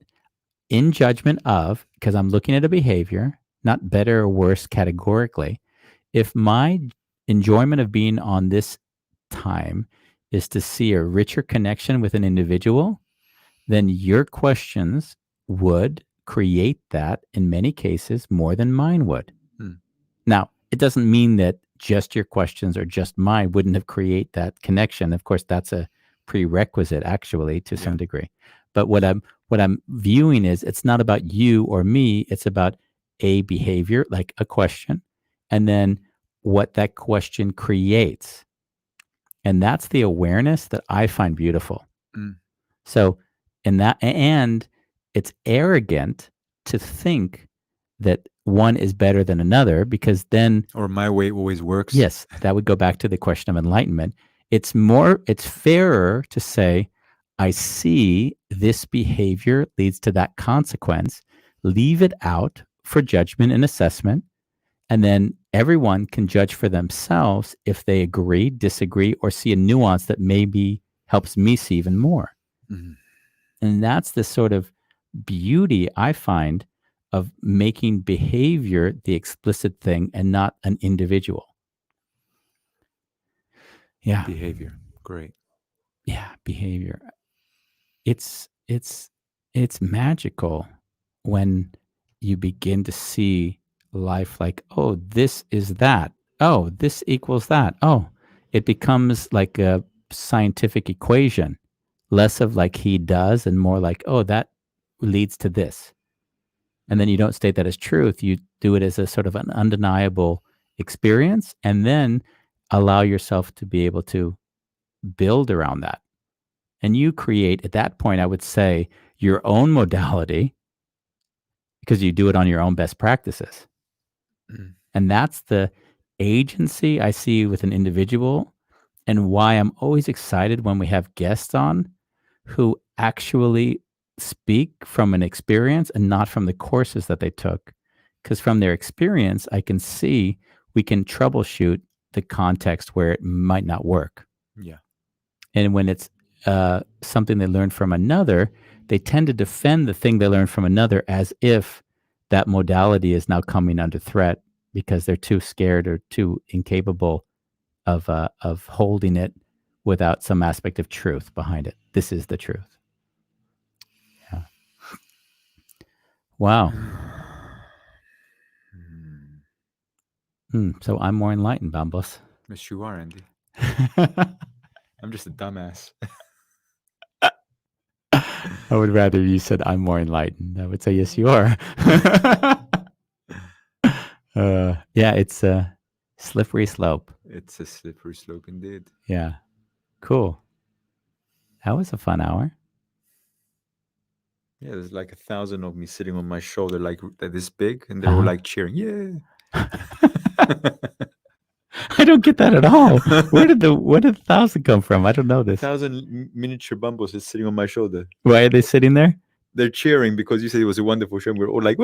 Speaker 1: in judgment of, because I'm looking at a behavior, not better or worse categorically. If my enjoyment of being on this time is to see a richer connection with an individual, then your questions would create that in many cases more than mine would. Now, it doesn't mean that just your questions or just mine wouldn't have created that connection. Of course, that's a prerequisite actually to some degree. But what I'm viewing is, it's not about you or me, it's about a behavior, like a question, and then what that question creates. And that's the awareness that I find beautiful. So, in that, and it's arrogant to think that one is better than another, because then,
Speaker 2: or my way always works.
Speaker 1: Yes, that would go back to the question of enlightenment. It's fairer to say, I see this behavior leads to that consequence, leave it out for judgment and assessment, and then everyone can judge for themselves if they agree, disagree, or see a nuance that maybe helps me see even more. And that's the sort of beauty I find of making behavior the explicit thing and not an individual. Yeah.
Speaker 2: Behavior. Great.
Speaker 1: Yeah, behavior. It's magical when you begin to see life like, oh, this is that. Oh, this equals that. Oh, it becomes like a scientific equation, less of like he does and more like, oh, that leads to this. And then you don't state that as truth. You do it as a sort of an undeniable experience, and then allow yourself to be able to build around that. And you create, at that point, I would say, your own modality, because you do it on your own best practices. And that's the agency I see with an individual, and why I'm always excited when we have guests on who actually speak from an experience and not from the courses that they took. Because from their experience, I can see we can troubleshoot the context where it might not work.
Speaker 2: Yeah.
Speaker 1: And when it's something they learned from another, they tend to defend the thing they learned from another as if that modality is now coming under threat, because they're too scared or too incapable of holding it without some aspect of truth behind it. This is the truth. Yeah. Wow. So I'm more enlightened, Bambos.
Speaker 2: Yes, you are, Andy. I'm just a dumbass.
Speaker 1: I would rather you said I'm more enlightened. I would say, yes, you are. Yeah, it's a slippery slope.
Speaker 2: It's a slippery slope indeed.
Speaker 1: Yeah. Cool. That was a fun hour.
Speaker 2: Yeah, there's like 1,000 of me sitting on my shoulder, like this big, and they were like cheering. Yeah.
Speaker 1: I don't get that at all. Where did 1,000 come from? I don't know this.
Speaker 2: 1,000 miniature Bumbos is sitting on my shoulder.
Speaker 1: Why are they sitting there?
Speaker 2: They're cheering because you said it was a wonderful show. And we're all like,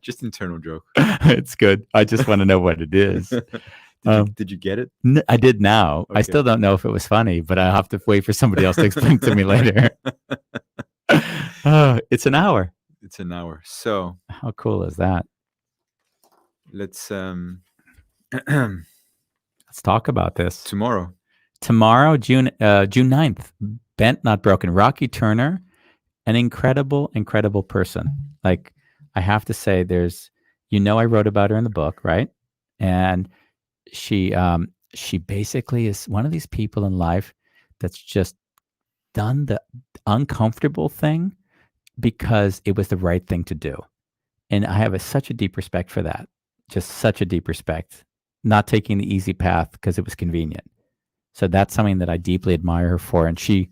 Speaker 2: just internal joke.
Speaker 1: It's good. I just want to know what it is.
Speaker 2: Did you get it?
Speaker 1: I did now. Okay. I still don't know if it was funny, but I'll have to wait for somebody else to explain to me later. It's an hour.
Speaker 2: It's an hour. So
Speaker 1: how cool is that?
Speaker 2: Let's
Speaker 1: talk about this
Speaker 2: tomorrow.
Speaker 1: June 9th. Bent Not Broken. Rocky Turner, an incredible person. Like, I have to say, I wrote about her in the book, right? And she basically is one of these people in life that's just done the uncomfortable thing because it was the right thing to do. And I have such a deep respect for that. Just such a deep respect. Not taking the easy path because it was convenient. So that's something that I deeply admire her for. And she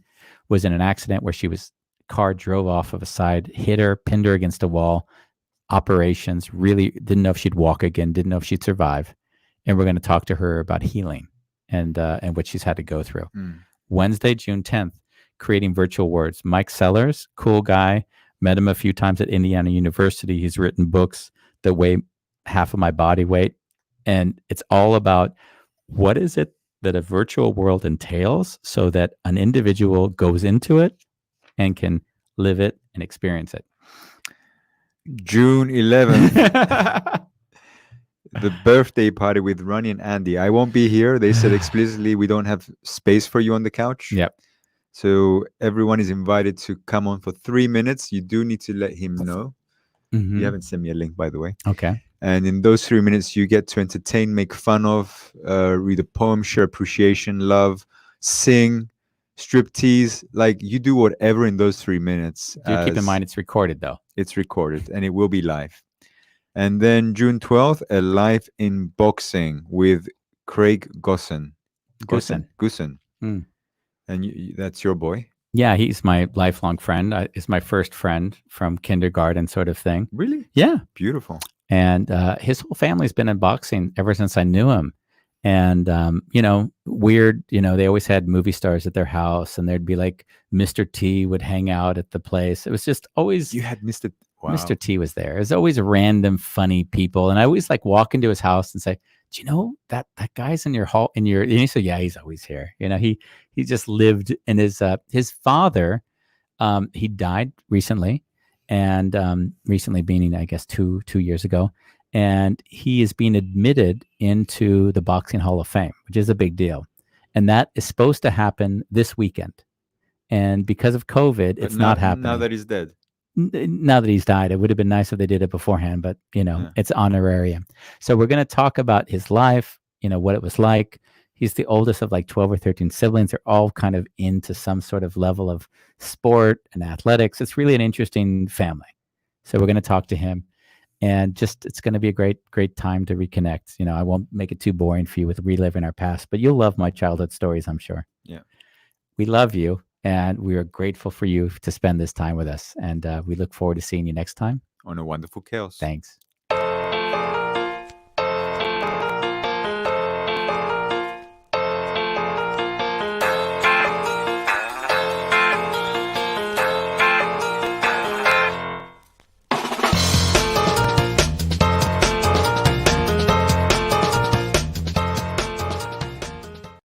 Speaker 1: was in an accident where car drove off of a side, hit her, pinned her against a wall. Operations, really didn't know if she'd walk again, didn't know if she'd survive. And we're going to talk to her about healing and what she's had to go through. Wednesday, June 10th, creating virtual words. Mike Sellers, cool guy. Met him a few times at Indiana University. He's written books that weigh half of my body weight. And it's all about what is it that a virtual world entails so that an individual goes into it and can live it and experience it.
Speaker 2: June 11th, the birthday party with Ronnie and Andy. I won't be here. They said explicitly we don't have space for you on the couch.
Speaker 1: Yep.
Speaker 2: So everyone is invited to come on for 3 minutes. You do need to let him know.
Speaker 1: Mm-hmm.
Speaker 2: You haven't sent me a link, by the way.
Speaker 1: Okay.
Speaker 2: And in those 3 minutes, you get to entertain, make fun of, read a poem, share appreciation, love, sing, striptease. Like, you do whatever in those 3 minutes.
Speaker 1: Do keep in mind it's recorded, though.
Speaker 2: It's recorded, and it will be live. And then June 12th, a live in boxing with Craig Gusson. Gusson.
Speaker 1: Mm.
Speaker 2: And that's your boy?
Speaker 1: Yeah, he's my lifelong friend. He's my first friend from kindergarten, sort of thing.
Speaker 2: Really?
Speaker 1: Yeah.
Speaker 2: Beautiful.
Speaker 1: And his whole family's been in boxing ever since I knew him. And, weird, they always had movie stars at their house, and there'd be like Mr. T would hang out at the place. It was just always...
Speaker 2: You had Mr. Wow.
Speaker 1: Mr. T was there. There's always random funny people. And I always like walk into his house and say, do you know that guy's in your hall, and he said, yeah, he's always here. He just lived in his father. He died recently, and recently meaning, I guess, two years ago. And he is being admitted into the Boxing Hall of Fame, which is a big deal. And that is supposed to happen this weekend. And because of COVID, it's not happening.
Speaker 2: Now that he's dead.
Speaker 1: Now that he's died, it would have been nice if they did it beforehand, but It's honorarium. So we're going to talk about his life, what it was like. He's the oldest of like 12 or 13 siblings. They're all kind of into some sort of level of sport and athletics. It's really an interesting family. So we're going to talk to him, and it's going to be a great, great time to reconnect. I won't make it too boring for you with reliving our past, but you'll love my childhood stories, I'm sure.
Speaker 2: Yeah.
Speaker 1: We love you. And we are grateful for you to spend this time with us. And we look forward to seeing you next time
Speaker 2: on A Wonderful Chaos.
Speaker 1: Thanks.